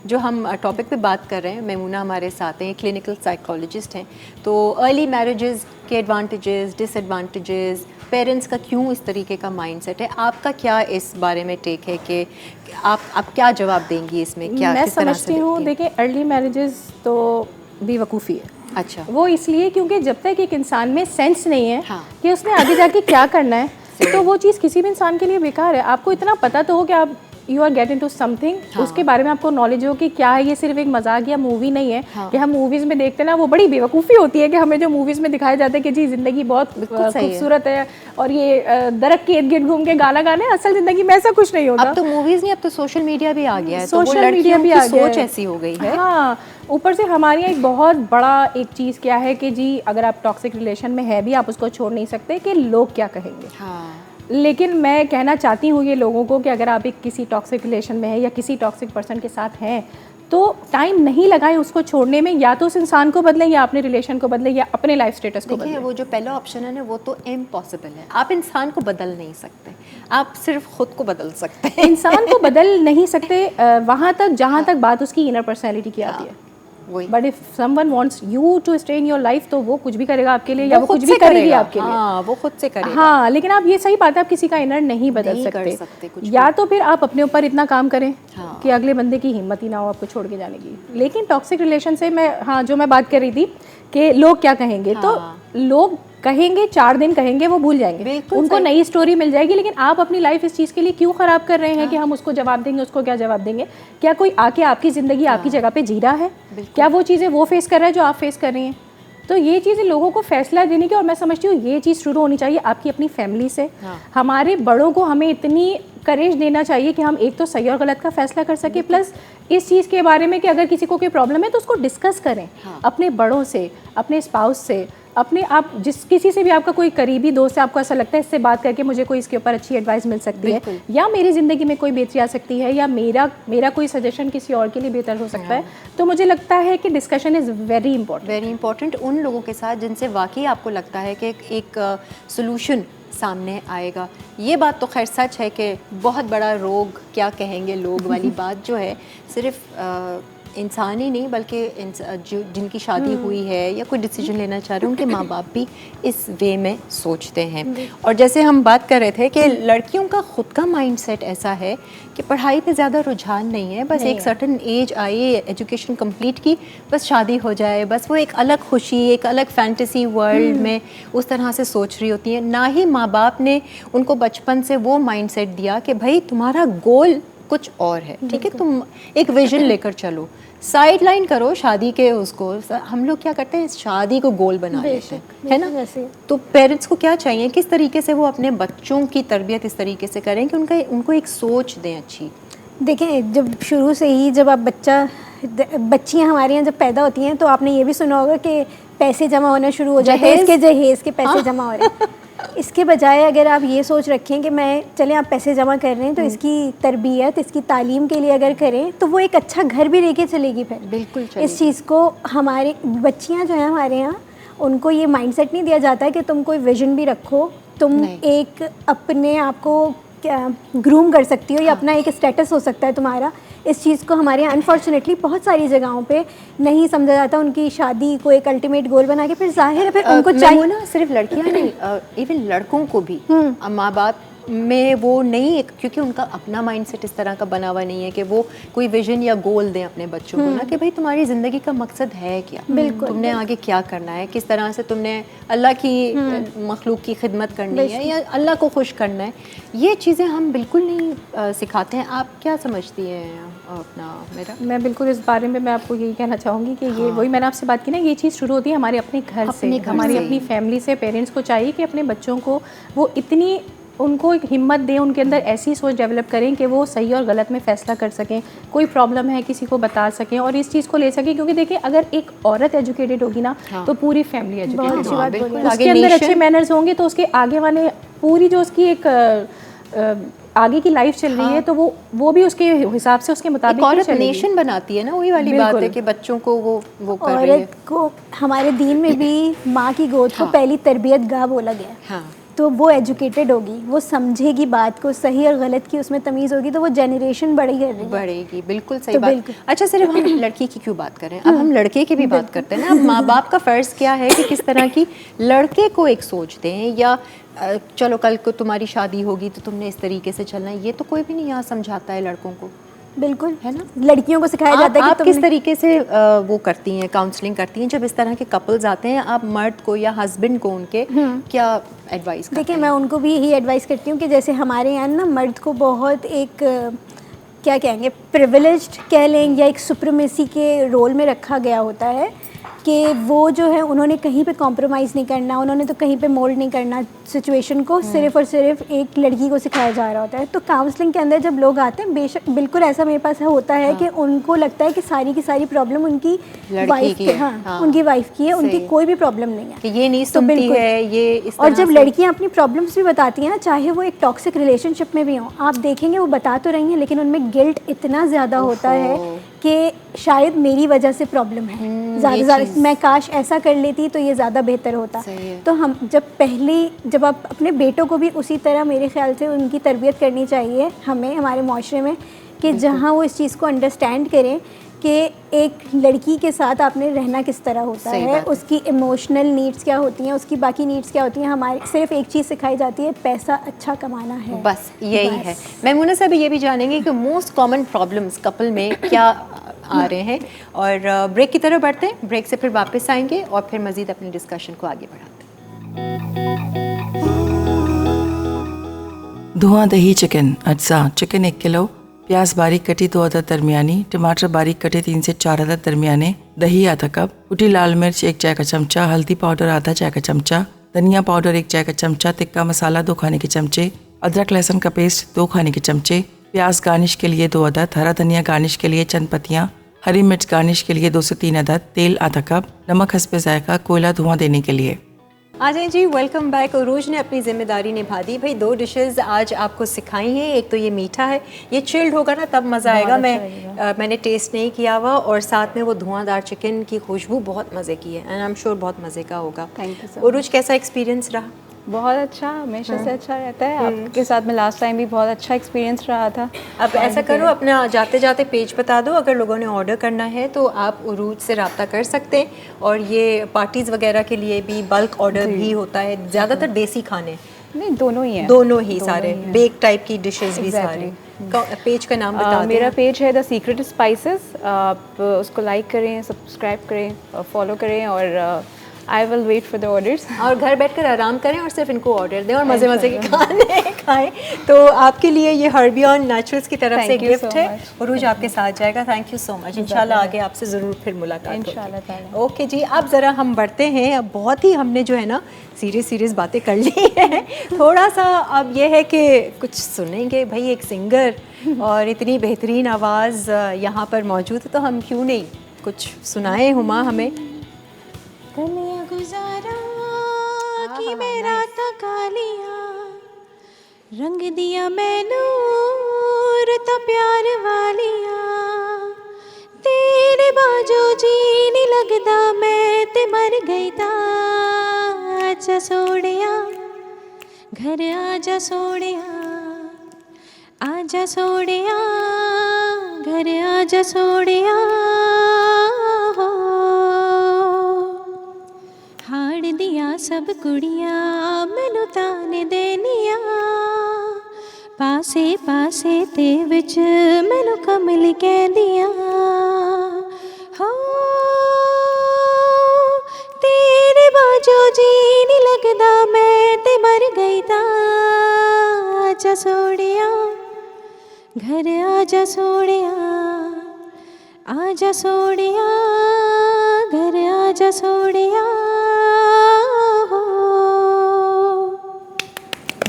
S1: जो हम टॉपिक पे बात कर रहे हैं, मैमूना हमारे साथ हैं, क्लिनिकल साइकोलॉजिस्ट हैं। तो अर्ली मैरिजेस के एडवांटेजेस, डिसएडवांटेजेस, पेरेंट्स का क्यों इस तरीके का माइंडसेट है, आपका क्या इस बारे में टेक है कि आप क्या जवाब देंगी इसमें? क्या
S2: मैं
S1: किस तरह से
S2: समझती हूँ,
S1: देखती हैं?
S2: देखिए अर्ली मैरिजेस तो बेवकूफ़ी है।
S1: अच्छा,
S2: वो इसलिए क्योंकि जब तक एक इंसान में सेंस नहीं है
S1: हाँ।
S2: कि उसने आगे जाके क्या करना है, तो वो चीज़ किसी भी इंसान के लिए बेकार है। आपको इतना पता तो हो कि आप you are get into something, उसके बारे में आपको नॉलेज हो कि क्या है, ये सिर्फ एक मजाक या मूवी नहीं है। कि हम मूवीज़ में देखते हैं ना, वो बड़ी बेवकूफ़ी होती है कि हमें जो मूवीज़ में दिखाया जाता है कि जी ज़िंदगी बहुत खूबसूरत है और ये दरख्त के इर्द गिर्द घूम के गाना गाने, असल ज़िंदगी में ऐसा कुछ नहीं होता।
S1: अब तो मूवीज़ नहीं, अब तो सोशल मीडिया भी आ गया है, तो वो
S2: सोशल मीडिया
S1: लड़कियों
S2: भी
S1: की
S2: आ गया
S1: सोच
S2: है।
S1: ऐसी हो गई है।
S2: हाँ, ऊपर से हमारे यहाँ एक बहुत बड़ा एक चीज़ क्या है कि जी अगर आप टॉक्सिक रिलेशन में है भी, आप उसको छोड़ नहीं सकते कि लोग क्या कहेंगे।
S1: हाँ,
S2: लेकिन मैं कहना चाहती हूँ ये लोगों को कि अगर आप एक किसी टॉक्सिक रिलेशन में है या किसी टॉक्सिक पर्सन के साथ हैं, तो टाइम नहीं लगाएं उसको छोड़ने में। या तो उस इंसान को बदलें, या अपने रिलेशन को बदलें, या अपने लाइफ स्टेटस को
S1: देखिए
S2: बदलें।
S1: वो जो पहला ऑप्शन है ना, वो तो इम्पॉसिबल है। आप इंसान को बदल नहीं सकते, आप सिर्फ खुद को बदल सकते हैं।
S2: इंसान को बदल नहीं सकते वहाँ तक जहाँ तक बात उसकी इनर पर्सनैलिटी की आती है।
S1: वही,
S2: but if someone wants you to stay in your life, तो वो कुछ भी करेगा आपके लिए, या वो
S1: खुद
S2: कुछ भी
S1: से
S2: करेगी
S1: करेगा।
S2: आपके लिए।
S1: हाँ, वो खुद से करेगा।
S2: हाँ, लेकिन आप ये सही बात है, आप किसी का इनर नहीं बदल
S1: नहीं कर
S2: सकते,
S1: सकते कुछ
S2: या तो फिर आप अपने ऊपर इतना काम करें
S1: हाँ।
S2: कि अगले बंदे की हिम्मत ही ना हो आपको छोड़ के जाने की। लेकिन टॉक्सिक रिलेशन से मैं, हाँ, जो मैं बात कर रही थी कि लोग क्या कहेंगे,
S1: हाँ।
S2: तो लोग कहेंगे, 4 दिन कहेंगे, वो भूल जाएंगे,
S1: बिल्कुल
S2: उनको
S1: सही।
S2: नई स्टोरी मिल जाएगी। लेकिन आप अपनी लाइफ इस चीज़ के लिए क्यों ख़राब कर रहे हैं कि हम उसको जवाब देंगे, उसको क्या जवाब देंगे? क्या कोई आके आपकी ज़िंदगी आपकी जगह पे जी रहा है? क्या वो चीज़ें वो फेस कर रहा है जो आप फेस कर रही हैं? तो ये चीज़ें लोगों को फैसला देने की, और मैं समझती हूँ ये चीज़ शुरू होनी चाहिए आपकी अपनी फैमिली से। हमारे बड़ों को हमें इतनी करेज देना चाहिए कि हम एक तो सही और गलत का फैसला कर सके, प्लस इस चीज़ के बारे में कि अगर किसी को कोई प्रॉब्लम है तो उसको डिस्कस करें अपने बड़ों से, अपने स्पाउस से, अपने आप जिस किसी से भी आपका कोई करीबी दोस्त है, आपको ऐसा लगता है इससे बात करके मुझे कोई इसके ऊपर अच्छी एडवाइस मिल सकती है, या मेरी ज़िंदगी में कोई बेहतरी आ सकती है, या मेरा कोई सजेशन किसी और के लिए बेहतर हो सकता है, तो मुझे लगता है कि discussion is very important.
S1: Very important उन लोगों के साथ जिनसे वाकई आपको लगता है कि एक सोल्यूशन सामने आएगा। ये बात तो खैर सच है कि बहुत बड़ा रोग क्या कहेंगे लोग वाली बात जो है, सिर्फ इंसान ही नहीं बल्कि जो जिनकी शादी हुई है या कोई डिसीजन लेना चाह रहे हैं, उनके माँ बाप भी इस वे में सोचते हैं। और जैसे हम बात कर रहे थे कि लड़कियों का खुद का माइंडसेट ऐसा है कि पढ़ाई पे ज़्यादा रुझान नहीं है, बस एक certain age I, education complete की, बस शादी हो जाए, बस वो एक अलग खुशी, एक अलग फैंटेसी वर्ल्ड में उस तरह से सोच रही होती हैं। ना ही माँ बाप ने उनको बचपन से वो माइंडसेट दिया कि भाई तुम्हारा गोल कुछ और है, ठीक है, तुम एक विजन लेकर चलो, साइड लाइन करो शादी के उसको। हम लोग क्या करते हैं, शादी को गोल बना लेते हैं, है ना। तो पेरेंट्स को क्या चाहिए, किस तरीके से वो अपने बच्चों की तरबियत इस तरीके से करें कि उनको एक सोच दें अच्छी।
S4: देखें, जब शुरू से ही जब आप बच्चियां हमारे यहाँ जब पैदा होती हैं, तो आपने ये भी सुना होगा कि पैसे जमा होना शुरू हो जाते हैं, जहेज़ के पैसे जमा हो रहे हैं। इसके बजाय अगर आप ये सोच रखें कि मैं चलें आप पैसे जमा कर रहे हैं तो इसकी तरबियत, इसकी तालीम के लिए अगर करें तो वो एक अच्छा घर भी लेके चलेगी। फिर
S1: बिल्कुल
S4: इस चीज़ को हमारे बच्चियां जो हैं हमारे यहाँ, उनको ये माइंडसेट नहीं दिया जाता है कि तुम कोई विजन भी रखो, तुम एक अपने आप को ग्रूम कर सकती हो या अपना एक स्टेटस हो सकता है तुम्हारा। इस चीज़ को हमारे यहाँ अनफॉर्चुनेटली बहुत सारी जगहों पे नहीं समझा जाता। उनकी शादी को एक अल्टीमेट गोल बना के फिर जाहिर है फिर उनको चाहिए
S1: ना, सिर्फ लड़कियां नहीं, इवन लड़कों को भी माँ बाप में वो नहीं, क्योंकि उनका अपना माइंडसेट इस तरह का बना हुआ नहीं है कि वो कोई विजन या गोल दें अपने बच्चों को ना, कि भाई तुम्हारी ज़िंदगी का मकसद है क्या,
S4: बिल्कुल
S1: तुमने आगे क्या करना है, किस तरह से तुमने अल्लाह की मखलूक की खिदमत करनी है या अल्लाह को खुश करना है। ये चीज़ें हम बिल्कुल नहीं सिखाते हैं। आप क्या समझती हैं अपना? मेरा
S2: मैं बिल्कुल इस बारे में मैं आपको यही कहना चाहूँगी कि ये वही मैंने आपसे बात की ना, ये चीज़ शुरू होती है हमारे अपने घर से, हमारी अपनी फैमिली से। पेरेंट्स को चाहिए कि अपने बच्चों को वो इतनी उनको एक हिम्मत दें, उनके अंदर ऐसी सोच डेवलप करें कि वो सही और गलत में फ़ैसला कर सकें, कोई प्रॉब्लम है किसी को बता सकें और इस चीज़ को ले सकें। क्योंकि देखिए अगर एक औरत एजुकेटेड होगी ना तो पूरी फैमिली एजुकेटेड होगी, उसके अंदर अच्छे मैनर्स होंगे तो उसके आगे वाले पूरी जो उसकी एक आगे की लाइफ चल रही है तो वो भी उसके हिसाब से उसके मुताबिक
S1: औरत नेशन बनाती है ना। वही वाली बात है कि बच्चों को वो कर रही है।
S4: औरत को हमारे दीन में भी माँ की गोद को पहली तरबियत गाह बोला गया है।
S1: हाँ।
S4: तो वो एजुकेटेड होगी, वो समझेगी बात को, सही और गलत की उसमें तमीज़ होगी, तो वो जनरेशन बढ़ेगी।
S1: बिल्कुल सही बात। अच्छा, सिर्फ हम लड़की की क्यों बात करें, अब हम लड़के की भी बात करते हैं ना। अब माँ बाप का फ़र्ज़ क्या है कि किस तरह की लड़के को एक सोच दें, या चलो कल को तुम्हारी शादी होगी तो तुमने इस तरीके से चलना है। ये तो कोई भी नहीं यहाँ समझाता है लड़कों को,
S4: बिल्कुल
S1: है ना।
S4: लड़कियों को सिखाया जाता है कि
S1: आप किस तरीके से वो करती हैं, काउंसलिंग करती हैं जब इस तरह के कपल्स आते हैं? आप मर्द को या हस्बैंड को उनके क्या एडवाइस करते हैं?
S4: देखिए, मैं उनको भी यही एडवाइस करती हूँ कि जैसे हमारे यहाँ ना मर्द को बहुत एक क्या कहेंगे, प्रिविलेज्ड कह लें या एक सुप्रीमेसी के रोल में रखा गया होता है कि वो जो है उन्होंने कहीं पे कॉम्प्रोमाइज़ नहीं करना, उन्होंने तो कहीं पे मोल्ड नहीं करना सिचुएशन को, सिर्फ और सिर्फ एक लड़की को सिखाया जा रहा होता है। तो काउंसलिंग के अंदर जब लोग आते हैं, बेशक बिल्कुल ऐसा मेरे पास होता है कि उनको लगता है कि सारी की सारी प्रॉब्लम उनकी वाइफ की, उनकी वाइफ की है, उनकी कोई भी प्रॉब्लम नहीं है,
S1: कि ये नहीं सुनती है ये इस
S4: और जब लड़कियां अपनी प्रॉब्लम्स भी बताती हैं ना, चाहे वो एक टॉक्सिक रिलेशनशिप में भी हों, आप देखेंगे वो बता तो रही हैं लेकिन उनमें गिल्ट इतना ज़्यादा होता है कि शायद मेरी वजह से प्रॉब्लम है, ज़्यादा मैं काश ऐसा कर लेती तो ये ज़्यादा बेहतर होता। तो हम जब आप अपने बेटों को भी उसी तरह मेरे ख्याल से उनकी तरबियत करनी चाहिए हमें, हमारे माशरे में, कि जहाँ वो इस चीज़ को अंडरस्टैंड करें कि एक लड़की के साथ आपने रहना किस तरह होता है, उसकी इमोशनल नीड्स क्या होती हैं, उसकी बाकी नीड्स क्या होती हैं। हमारे सिर्फ एक चीज़ सिखाई जाती है, पैसा अच्छा कमाना है,
S1: बस यही है। मैमूना साहब ये भी जानेंगे कि मोस्ट कॉमन प्रॉब्लम्स कपल में क्या आ रहे हैं, और ब्रेक की तरफ बढ़ते हैं। ब्रेक से फिर वापस आएंगे और फिर मज़ीद अपनी डिस्कशन को आगे बढ़ाते हैं।
S3: धुआं दही चिकन अज्जा, चिकन 1 किलो, प्याज बारीक कटी 2 अदद दरमियानी, टमाटर बारीक कटे 3 से 4 अदद दरमियाने, दही आधा कप, कुटी लाल मिर्च 1 चाय का चमचा, हल्दी पाउडर आधा चाय का चमचा, धनिया पाउडर 1 चाय का चमचा, तिक्का मसाला 2 खाने के चमचे, अदरक लहसुन का पेस्ट 2 खाने के चमचे, प्याज गार्निश के लिए 2 अदद, हरा धनिया गार्निश के लिए चंद पत्तियाँ, हरी मिर्च गार्निश के लिए 2 से 3 अदद, तेल आधा कप, नमक हस्बे जायका, कोयला धुआं देने के लिए।
S1: आ जाए जी, वेलकम बैक। उरूज ने अपनी ज़िम्मेदारी निभा दी। भाई 2 डिशेस आज आपको सिखाई हैं। एक तो ये मीठा है, ये चिल्ड होगा ना तब मज़ा आएगा। मैंने टेस्ट नहीं किया हुआ, और साथ में वो धुआंधार चिकन की खुशबू बहुत मज़े की है, एंड आई एम श्योर बहुत मज़े का होगा।
S9: Thank you sir.
S1: उरूज, कैसा एक्सपीरियंस रहा?
S9: बहुत अच्छा, हमेशा से अच्छा रहता है। आपके साथ में लास्ट टाइम भी बहुत अच्छा एक्सपीरियंस रहा था।
S1: अब ऐसा करो, अपना जाते जाते पेज बता दो, अगर लोगों ने ऑर्डर करना है तो आप उरूज से रब्ता कर सकते हैं। और ये पार्टीज़ वगैरह के लिए भी बल्क ऑर्डर भी होता है, ज़्यादातर देसी खाने
S9: नहीं, दोनों ही हैं,
S1: दोनों ही सारे बेक टाइप की डिशेस भी सारे। पेज का नाम बता दें।
S9: मेरा पेज है द सीक्रेट स्पाइसेस, आप उसको लाइक करें, सब्सक्राइब करें, फॉलो करें, और I will wait for the orders. और
S1: घर बैठकर आराम करें और सिर्फ इनको ऑर्डर दें और मज़े मज़े के खाने खाएं। तो आपके लिए ये हर्बियन नेचुरल्स की तरफ से गिफ्ट है। उरूज आपके साथ जाएगा। Thank you so much. इंशाल्लाह आगे आपसे ज़रूर फिर मुलाकात
S9: इंशाल्लाह।
S1: ओके जी, अब ज़रा हम बढ़ते हैं। अब बहुत ही हमने जो है ना सीरियस बातें कर ली हैं। थोड़ा सा अब ये है कि कुछ सुनेंगे। भाई एक सिंगर और इतनी बेहतरीन आवाज़ यहाँ पर मौजूद है, तो हम क्यों नहीं कुछ सुनाएं हुमा हमें।
S2: कर लिया गुजारा कि मेरा तकालिया रंग दिया मैनू रता प्यार वालिया तेरे बाजो जी नहीं लगदा मैं ते मर गई ता आजा सोड़िया घर आजा सोड़िया आजा सोड़िया घर आजा सोड़िया हो हाड़ दिया सब कुड़िया मैनू ताने देनिया पासे पासे ते विच मैनू कमली कहदिया हो तेरे बाजो जी नहीं लगदा मैं ते मर गई ता आजा सोड़िया घर आजा सोड़िया आजा सोड़िया घर आजा सोड़िया हो।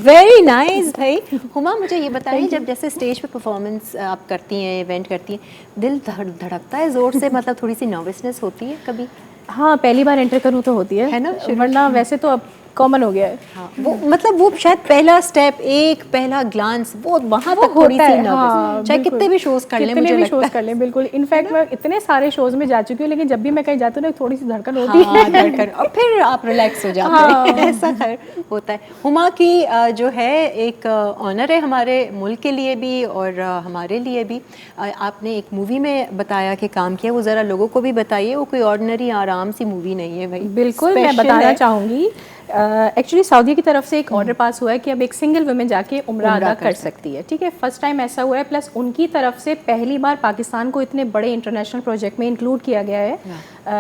S1: वेरी नाइस भाई। हुमा मुझे ये बताइए, जब जैसे स्टेज पे परफॉर्मेंस आप करती हैं, इवेंट करती हैं, दिल धड़कता है ज़ोर से, मतलब थोड़ी सी नर्वसनेस होती है कभी?
S2: हाँ, पहली बार एंटर करूँ तो होती है
S1: ना,
S2: वरना वैसे तो अब कॉमन हो गया है।
S1: हाँ, वो मतलब वो शायद पहला स्टेप, एक पहला ग्लांस, वो वहाँ तक थोड़ी सी नर्वस,
S2: हाँ,
S1: चाहे कितने भी शोज कर लें, मुझे लगता
S2: शोज
S1: है।
S2: कर लें, बिल्कुल। इनफैक्ट मैं इतने सारे शोज में जा चुकी हूँ, लेकिन जब भी मैं कहीं जाती हूँ ना थोड़ी सी धड़कन होती है।
S1: धड़कन, और फिर आप रिलैक्स हो जाते हैं। ऐसा खैर होता है। हुमा की जो है एक ऑनर है हमारे मुल्क के लिए भी और हमारे लिए भी। आपने एक मूवी में बताया कि काम किया, वो ज़रा लोगों को भी बताइए। वो कोई ऑर्डिनरी आराम सी मूवी नहीं है भाई,
S2: बिल्कुल मैं बताना चाहूँगी। एक्चुअली सऊदी की तरफ से एक ऑर्डर पास हुआ है कि अब एक सिंगल वुमेन जाके उम्रा अदा कर सकती है, ठीक है। फर्स्ट टाइम ऐसा हुआ है, प्लस उनकी तरफ से पहली बार पाकिस्तान को इतने बड़े इंटरनेशनल प्रोजेक्ट में इंक्लूड किया गया है,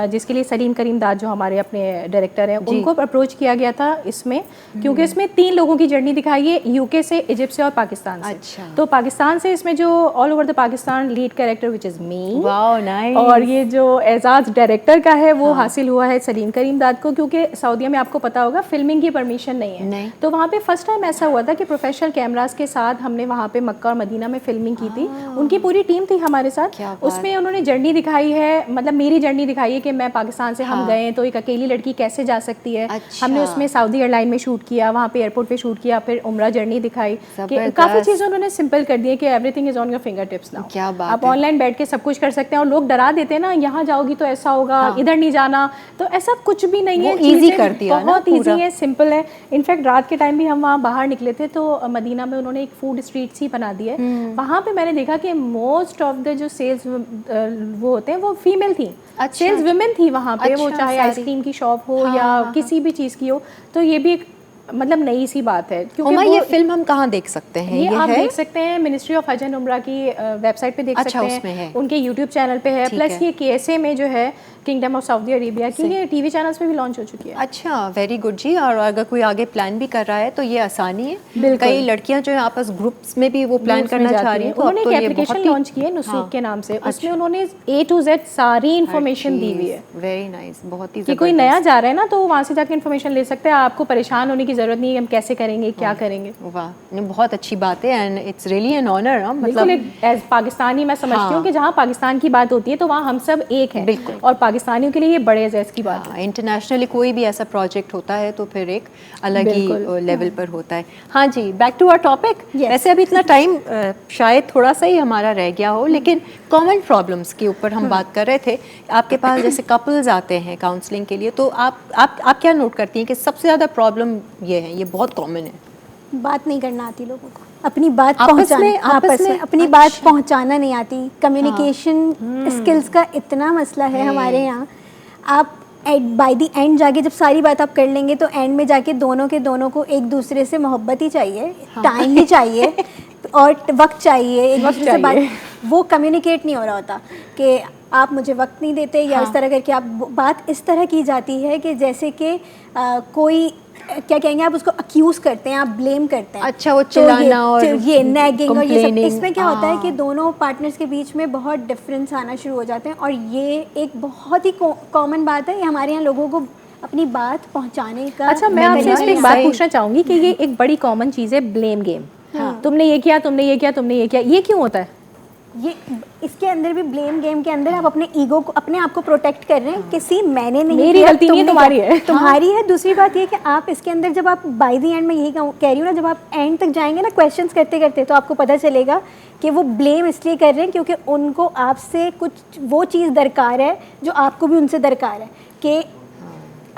S2: जिसके लिए सलीम करीम दाद जो हमारे अपने डायरेक्टर हैं उनको अप्रोच किया गया था इसमें, क्योंकि इसमें 3 लोगों की जर्नी दिखाई है, यूके से, इजिप्ट से और पाकिस्तान से।
S1: अच्छा।
S2: तो पाकिस्तान से इसमें जो all over the Pakistan lead character which is me,
S1: wow nice,
S2: और ये जो एजाज डायरेक्टर का है वो हासिल हुआ है सलीम करीम दाद को, क्योंकि सऊदीया में आपको पता होगा फिल्मिंग की परमिशन नहीं है। तो वहाँ पे फर्स्ट टाइम ऐसा हुआ था कि प्रोफेशनल कैमरास के साथ हमने वहाँ पे मक्का और मदीना में फिल्मिंग की थी। उनकी पूरी टीम थी हमारे साथ, उसमें उन्होंने जर्नी दिखाई है, मतलब मेरी जर्नी दिखाई है कि मैं पाकिस्तान से हम गए तो एक अकेली लड़की कैसे जा सकती है। हमने उसमें सऊदी एयरलाइन में शूट किया, वहाँ पे एयरपोर्ट पे शूट किया, फिर उम्रा जर्नी दिखाई कि काफ़ी चीज़ें उन्होंने सिंपल कर दी है कि everything is on your finger tips now.
S1: क्या बात,
S2: आप ऑनलाइन बैठ के सब कुछ कर सकते हैं। और लोग डरा देते हैं ना, यहाँ जाओगी तो ऐसा होगा, इधर नहीं जाना, तो ऐसा कुछ भी नहीं है,
S1: ईजी कर दिया,
S2: बहुत ईजी है, सिंपल है। इनफैक्ट रात के टाइम भी हम वहाँ बाहर निकले थे तो मदीना में उन्होंने एक फूड स्ट्रीट सी बना दी है। वहाँ पे मैंने देखा कि मोस्ट ऑफ द जो सेल्स वो होते हैं वो फीमेल थी, सेल्स वुमेन थी वहाँ पे, वो चाहे आइसक्रीम की शॉप हो या किसी भी चीज़ की हो। तो ये भी एक मतलब नई सी बात है।
S1: क्योंकि ये फिल्म हम कहाँ देख सकते हैं?
S2: ये आप देख सकते हैं मिनिस्ट्री ऑफ हज एंड उम्रा की वेबसाइट पे देख सकते हैं, उनके यूट्यूब चैनल पे है, प्लस ये KSA में जो है किंगडम ऑफ सऊदी अरेबिया की, ये टीवी चैनल्स पे भी लॉन्च हो चुकी है।
S1: अच्छा, वेरी गुड जी। और अगर कोई आगे प्लान भी कर रहा है तो ये आसानी है, कई लड़कियां जो है आपस ग्रुप्स में भी वो प्लान करना चाह रही हैं, तो
S2: उन्होंने एक एप्लीकेशन लॉन्च की है नुसीक के नाम से, उसमें उन्होंने A to Z सारी इन्फॉर्मेशन दी हुई है।
S1: वेरी नाइस, बहुत ही।
S2: कि कोई नया जा रहा है ना तो वहाँ से जाके इन्फॉर्मेशन ले सकते हैं, आपको परेशान होने की जरूरत नहीं है हम कैसे करेंगे, क्या करेंगे।
S1: वाह, बहुत अच्छी बात है and it's really an honour.
S2: मतलब एज पाकिस्तानी मैं समझती हूँ कि जहाँ पाकिस्तान की बात होती है तो वहाँ हम सब एक हैं, और पाकिस्तानियों के लिए ये बड़े एजाज़ की बात है।
S1: इंटरनेशनली कोई भी ऐसा प्रोजेक्ट होता है तो फिर एक अलग ही लेवल पर होता है। हाँ जी, बैक टू आवर टॉपिक। वैसे अभी इतना टाइम शायद थोड़ा सा ही हमारा रह गया हो, लेकिन कॉमन प्रॉब्लम्स के ऊपर हम बात कर रहे थे। आपके पास जैसे कपल्स आते हैं काउंसलिंग के लिए, तो आप क्या नोट करती हैं कि सबसे ज़्यादा प्रॉब्लम ये है, ये बहुत कॉमन है?
S4: बात नहीं करना आती लोगों को, अपनी बात पहुंचाना, आपस में अपनी बात पहुंचाना नहीं आती। कम्युनिकेशन स्किल्स का इतना मसला है हमारे यहाँ। आप बाय द एंड जाके जब सारी बात आप कर लेंगे तो एंड में जाके दोनों को एक दूसरे से मोहब्बत ही चाहिए, टाइम ही चाहिए और वक्त चाहिए, एक दूसरे से बात, वो कम्युनिकेट नहीं हो रहा होता कि आप मुझे वक्त नहीं देते या इस तरह करके आप बात इस तरह की जाती है कि जैसे कि कोई क्या कहेंगे, आप उसको अक्यूज करते हैं, आप ब्लेम करते हैं।
S1: अच्छा, वो चिल्लाना और
S4: ये नैगिंग और ये सब, इसमें क्या होता है कि दोनों पार्टनर्स के बीच में बहुत डिफरेंस आना शुरू हो जाते हैं। और ये एक बहुत ही कॉमन बात है, ये हमारे यहाँ लोगों को अपनी बात पहुँचाने का।
S2: अच्छा, मैं आपसे इसमें एक बात पूछना चाहूँगी कि ये एक बड़ी कॉमन चीज़ है, ब्लेम गेम। तुमने ये किया, तुमने ये किया, तुमने ये किया, ये क्यों होता है?
S4: ये इसके अंदर भी ब्लेम गेम के अंदर आप अपने ईगो को, अपने आप को प्रोटेक्ट कर रहे हैं कि सी मैंने नहीं
S2: मेरी
S4: किया,
S2: गलती नहीं है,
S4: तुमने
S2: तुम्हारी
S4: किया।
S2: है।
S4: तुम्हारी है। दूसरी बात ये कि आप इसके अंदर जब आप बाय द एंड में यही कह रही हूँ ना, जब आप एंड तक जाएंगे ना क्वेश्चंस करते करते, तो आपको पता चलेगा कि वो ब्लेम इसलिए कर रहे हैं क्योंकि उनको आपसे कुछ वो चीज़ दरकार है जो आपको भी उनसे दरकार है, कि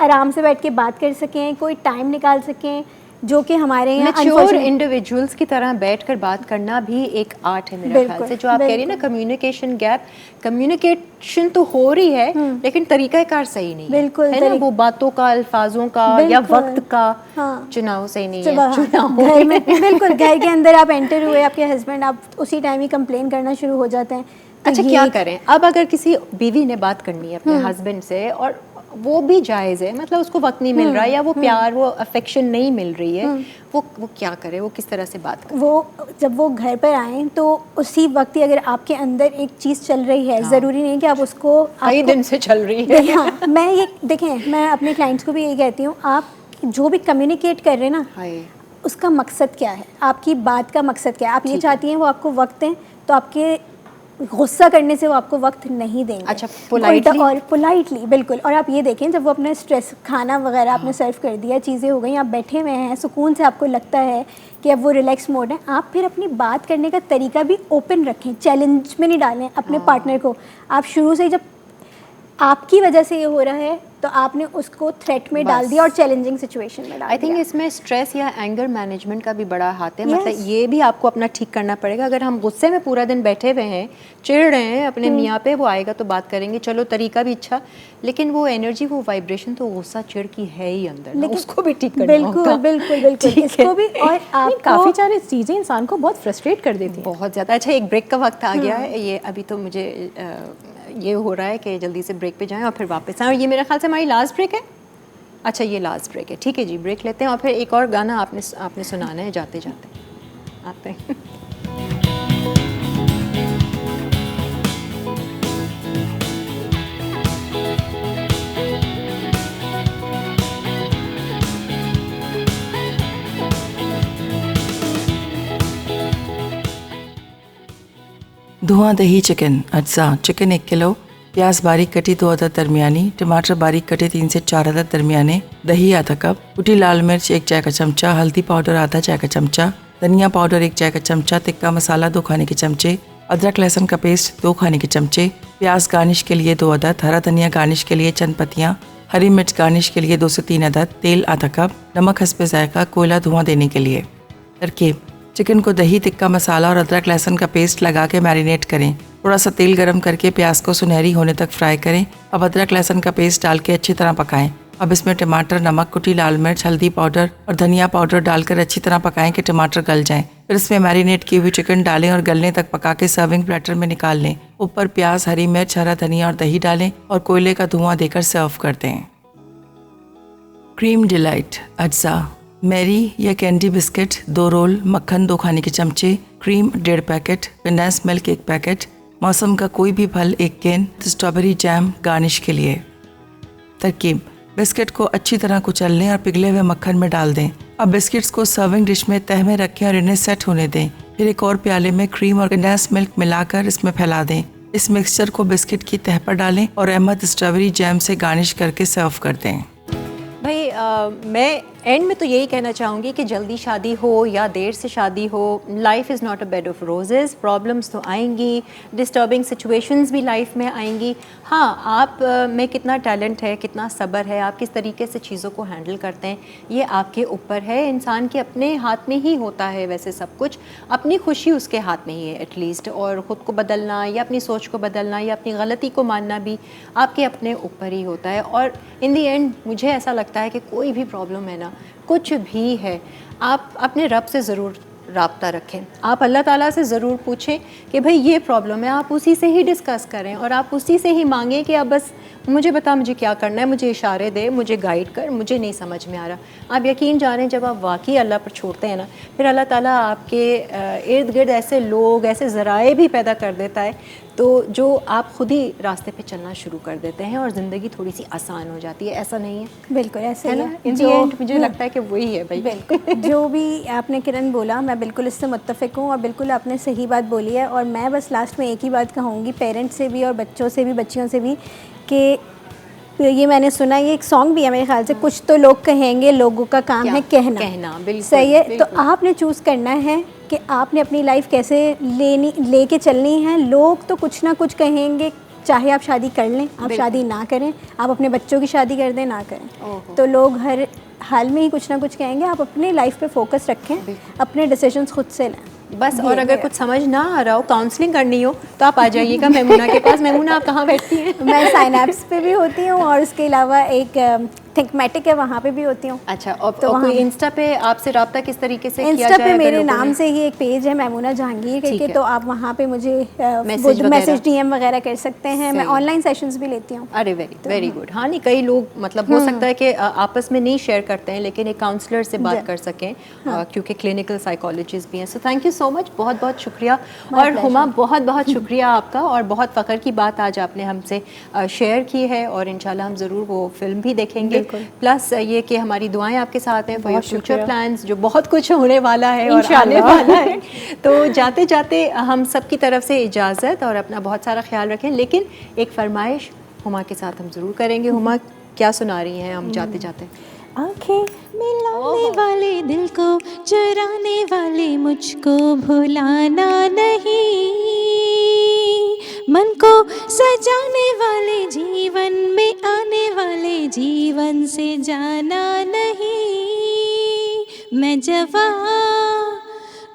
S4: आराम से बैठ के बात कर सकें, कोई टाइम निकाल सकें, जो कि हमारे यहाँ
S1: मैच्योर इंडिविजुअल्स की तरह बैठकर बात करना भी एक आर्ट है मेरा ख्याल से। जो आप कह रही है ना कम्युनिकेशन गैप, कम्युनिकेशन तो हो रही है लेकिन तरीकाकार सही नहीं है।
S4: बिल्कुल,
S1: है ना, वो बातों का, अल्फाजों का या वक्त का चुनाव सही नहीं है। चुनाव
S4: घर में बिल्कुल, घर के अंदर आप एंटर हुए, आपके हस्बैंड, आप उसी टाइम ही कंप्लेन करना शुरू हो जाते हैं। तो
S1: अच्छा, क्या करें अब अगर किसी बीवी ने बात करनी है अपने हस्बैंड से और वो भी जायज़ है, मतलब उसको वक्त नहीं मिल रहा है या वो प्यार, वो अफेक्शन नहीं मिल रही है, वो क्या करे, वो किस तरह से बात करे?
S4: वो जब वो घर पर आएँ तो उसी वक्त ही अगर आपके अंदर एक चीज़ चल रही है, ज़रूरी नहीं कि आप उसको
S1: कई दिन से चल रही है।
S4: हाँ, मैं ये देखें, मैं अपने क्लाइंट्स को भी यही कहती हूँ, आप जो भी कम्युनिकेट कर रहे हैं ना, उसका मकसद क्या है, आपकी बात का मकसद क्या है। आप ये चाहती हैं वो आपको वक्त दें, तो आपके गुस्सा करने से वो आपको वक्त नहीं देंगे।
S1: अच्छा, पोलाइटली,
S4: और पोलाइटली बिल्कुल। और आप ये देखें, जब वो अपने स्ट्रेस, खाना वगैरह आपने सर्व कर दिया, चीज़ें हो गई, आप बैठे हुए हैं सुकून से, आपको लगता है कि अब वो रिलैक्स मोड है, आप फिर अपनी बात करने का तरीका भी ओपन रखें, चैलेंज में नहीं डालें अपने पार्टनर को। आप शुरू से ही, जब आपकी वजह से ये हो रहा है तो आपने उसको थ्रेट में डाल दिया और चैलेंजिंग सिचुएशन में डाल दिया।
S1: आई थिंक इसमें स्ट्रेस या एंगर मैनेजमेंट का भी बड़ा हाथ है। मतलब ये भी आपको अपना ठीक करना पड़ेगा। अगर हम गुस्से में पूरा दिन बैठे हुए हैं, चिढ़ रहे हैं अपने मियाँ पे, वो आएगा तो बात करेंगे, चलो तरीका भी अच्छा, लेकिन वो एनर्जी, वो वाइब्रेशन तो गुस्सा चिढ़ की है ही अंदर, लेकिन उसको भी ठीक करना होगा।
S4: बिल्कुल इसको भी। और आप
S2: काफ़ी सारी चीज़ें इंसान को बहुत फ्रस्ट्रेट कर देती हैं,
S1: बहुत ज़्यादा। अच्छा, एक ब्रेक का वक्त आ गया है, ये अभी तो मुझे ये हो रहा है कि जल्दी से ब्रेक पे जाएं और फिर वापस आएं। और ये मेरे ख्याल से हमारी लास्ट ब्रेक है। अच्छा, ये लास्ट ब्रेक है, ठीक है जी, ब्रेक लेते हैं और फिर एक और गाना आपने सुनाना है जाते जाते। आते हैं।
S3: धुआं दही चिकन अज्जा, चिकन 1 किलो, प्याज बारीक कटी 2 अदद दरमियानी, टमाटर बारीक कटे 3 से 4 अदद दरमियाने, दही आधा कप, कुटी लाल मिर्च 1 चाय का चमचा, हल्दी पाउडर आधा चाय का चमचा, धनिया पाउडर 1 चाय का चमचा, तिक्का मसाला 2 खाने के चमचे, अदरक लहसुन का पेस्ट 2 खाने के चमचे, प्याज गार्निश के लिए 2 अदद, हरा धनिया गार्निश के लिए चंद पत्तियाँ, हरी मिर्च गार्निश के लिए 2 से 3 अदद, तेल आधा कप, नमक हस्बे जायका, कोयला धुआं देने के लिए। तरकीब: चिकन को दही, तिक्का मसाला और अदरक लहसुन का पेस्ट लगा के मैरिनेट करें। थोड़ा सा तेल गरम करके प्याज को सुनहरी होने तक फ्राई करें। अब अदरक लहसुन का पेस्ट डाल के अच्छी तरह पकाएं। अब इसमें टमाटर, नमक, कुटी लाल मिर्च, हल्दी पाउडर और धनिया पाउडर डालकर अच्छी तरह पकाएं कि टमाटर गल जाएं। फिर इसमें मैरिनेट की हुई चिकन डालें और गलने तक पका के सर्विंग प्लेटर में निकाल लें। ऊपर प्याज, हरी मिर्च, हरा धनिया और दही डालें और कोयले का धुआं देकर सर्व कर दें। क्रीम डिलाइट अज्जा, मैरी या कैंडी बिस्किट 2 रोल, मक्खन 2 खाने के चमचे, cream 1.5 packet, condense milk 1 packet, मौसम का कोई भी फल 1 केन, स्ट्रॉबेरी जैम गार्निश के लिए। तरकीब: बिस्किट को अच्छी तरह कुचल लें और पिघले हुए मक्खन में डाल दें। अब बिस्किट्स को सर्विंग डिश में तह में रखें और इन्हें सेट होने दें। फिर एक और प्याले में क्रीम और कंडेंस मिल्क मिलाकर इसमें फैला दें। इस मिक्सचर को बिस्किट की तह पर डालें और अहमद स्ट्रॉबेरी जैम से गार्निश करके सर्व कर दें।
S1: भाई मैं एंड में तो यही कहना चाहूँगी कि जल्दी शादी हो या देर से शादी हो, life is not a bed of roses. Problems तो आएंगी, डिस्टर्बिंग सिचुएशंस भी लाइफ में आएंगी। हाँ, आप में कितना टैलेंट है, कितना सब्र है, आप किस तरीके से चीज़ों को हैंडल करते हैं, ये आपके ऊपर है। इंसान के अपने हाथ में ही होता है वैसे सब कुछ, अपनी खुशी उसके हाथ में ही है एटलीस्ट। और ख़ुद को बदलना या अपनी सोच को बदलना या अपनी गलती को मानना भी आपके अपने ऊपर ही होता है। और इन दी एंड मुझे ऐसा लगता है कि कोई भी प्रॉब्लम है ना, कुछ भी है, आप अपने रब से ज़रूर राब्ता रखें। आप अल्लाह ताला से ज़रूर पूछें कि भाई ये प्रॉब्लम है, आप उसी से ही डिस्कस करें और आप उसी से ही मांगें कि अब बस मुझे बता, मुझे क्या करना है, मुझे इशारे दे, मुझे गाइड कर, मुझे नहीं समझ में आ रहा। आप यकीन जानें, जब आप वाकई अल्लाह पर छोड़ते हैं ना, फिर अल्लाह ताला आपके इर्द गिर्द ऐसे लोग, ऐसे ज़राए भी पैदा कर देता है तो जो आप खुद ही रास्ते पे चलना शुरू कर देते हैं और ज़िंदगी थोड़ी सी आसान हो जाती है, ऐसा नहीं है?
S4: बिल्कुल ऐसे
S1: है
S4: ही
S1: ना,
S4: है।
S1: इन दी एंड मुझे लगता है कि वही है भाई।
S4: बिल्कुल जो भी आपने किरण बोला मैं बिल्कुल इससे मुत्तफ़िक हूँ और बिल्कुल आपने सही बात बोली है। और मैं बस लास्ट में एक ही बात कहूँगी पेरेंट्स से भी और बच्चों से भी, बच्चियों से भी, कि ये मैंने सुना, ये एक सॉन्ग भी है मेरे ख्याल से, कुछ तो लोग कहेंगे, लोगों का काम है कहना।
S1: बिल्कुल
S4: सही है।
S1: बिल्कुल।
S4: तो आपने चूज़ करना है कि आपने अपनी लाइफ कैसे लेके चलनी है। लोग तो कुछ ना कुछ कहेंगे, चाहे आप शादी कर लें, आप शादी ना करें, आप अपने बच्चों की शादी कर दें, ना करें, तो लोग हर हाल में ही कुछ ना कुछ कहेंगे। आप अपनी लाइफ पे फोकस रखें, अपने डिसीजंस खुद से लें
S1: बस। और अगर कुछ समझ ना आ रहा हो, काउंसलिंग करनी हो, तो आप आ जाइएगा मेमुना के पास। मेमुना आप कहाँ बैठती हैं?
S4: मैं साइनैप्स पे भी होती हूँ और उसके अलावा एक थिंकमेटिक है, वहाँ पे भी होती हूँ।
S1: अच्छा, और तो कोई इंस्टा पे आपसे रब्ता किस तरीके से किया जाए?
S4: इंस्टा पे मेरे नाम से ही एक पेज है मेमुना जहांगीर करके, तो आप वहाँ पे मुझे मैसेज डीएम वगैरह कर सकते हैं। मैं ऑनलाइन सेशंस भी लेती हूँ।
S1: अरे वेरी गुड। हाँ, नहीं कई लोग मतलब हो सकता है कि आपस में नहीं शेयर करते हैं, लेकिन एक काउंसलर से बात कर सकें, क्योंकि क्लिनिकल साइकोलॉजिस्ट भी हैं। So thank you so much, बहुत बहुत शुक्रिया। और हुमा, बहुत बहुत शुक्रिया आपका, और बहुत फ़ख्र की बात आज आपने हमसे शेयर की है, और इंशाल्लाह हम ज़रूर वो फिल्म भी देखेंगे। प्लस ये कि हमारी दुआएं आपके साथ हैं फॉर योर फ्यूचर प्लान्स, जो बहुत कुछ होने वाला है और आने वाला है। तो जाते जाते हम सब की तरफ से इजाज़त, और अपना बहुत सारा ख्याल रखें। लेकिन एक फरमाइश हुमा के साथ हम ज़रूर करेंगे। हुमा, क्या सुना रही हैं हम जाते जाते?
S2: आंखें मिलाने वाले, दिल को चुराने वाले, मुझको भुलाना नहीं, मन को सजाने वाले, जीवन में आने वाले, जीवन से जाना नहीं। मैं जवां,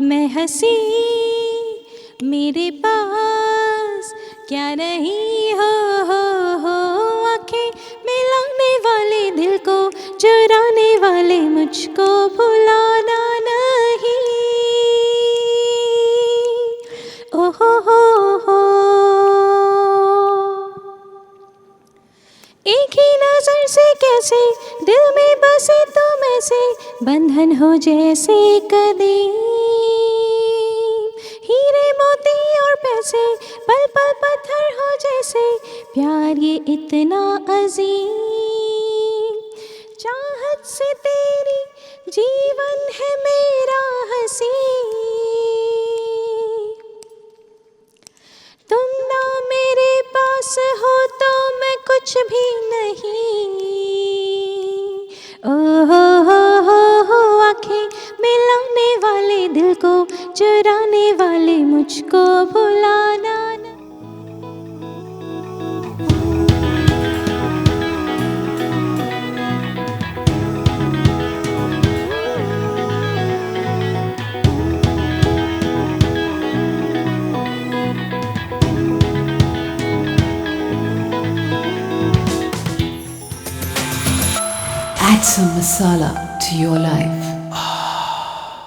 S2: मैं हंसी, मेरे पास क्या नहीं हो। आंखें मिलाने वाले, दिल को चुराने वाले, मुझको भुलाना नहीं। ओ हो। एक ही नजर से कैसे दिल में बसे तुम ऐसे, बंधन हो जैसे कदीम, हीरे मोती और पैसे, पल पल पत्थर हो जैसे, प्यार ये इतना अजीम, चाहत से तेरी जीवन है मेरा हंसी, तुम ना मेरे पास हो तो मैं कुछ भी नहीं। हो आँखें मिलाने वाले, दिल को चुराने वाले, मुझको भुलाना ना।
S10: Add some masala to your life.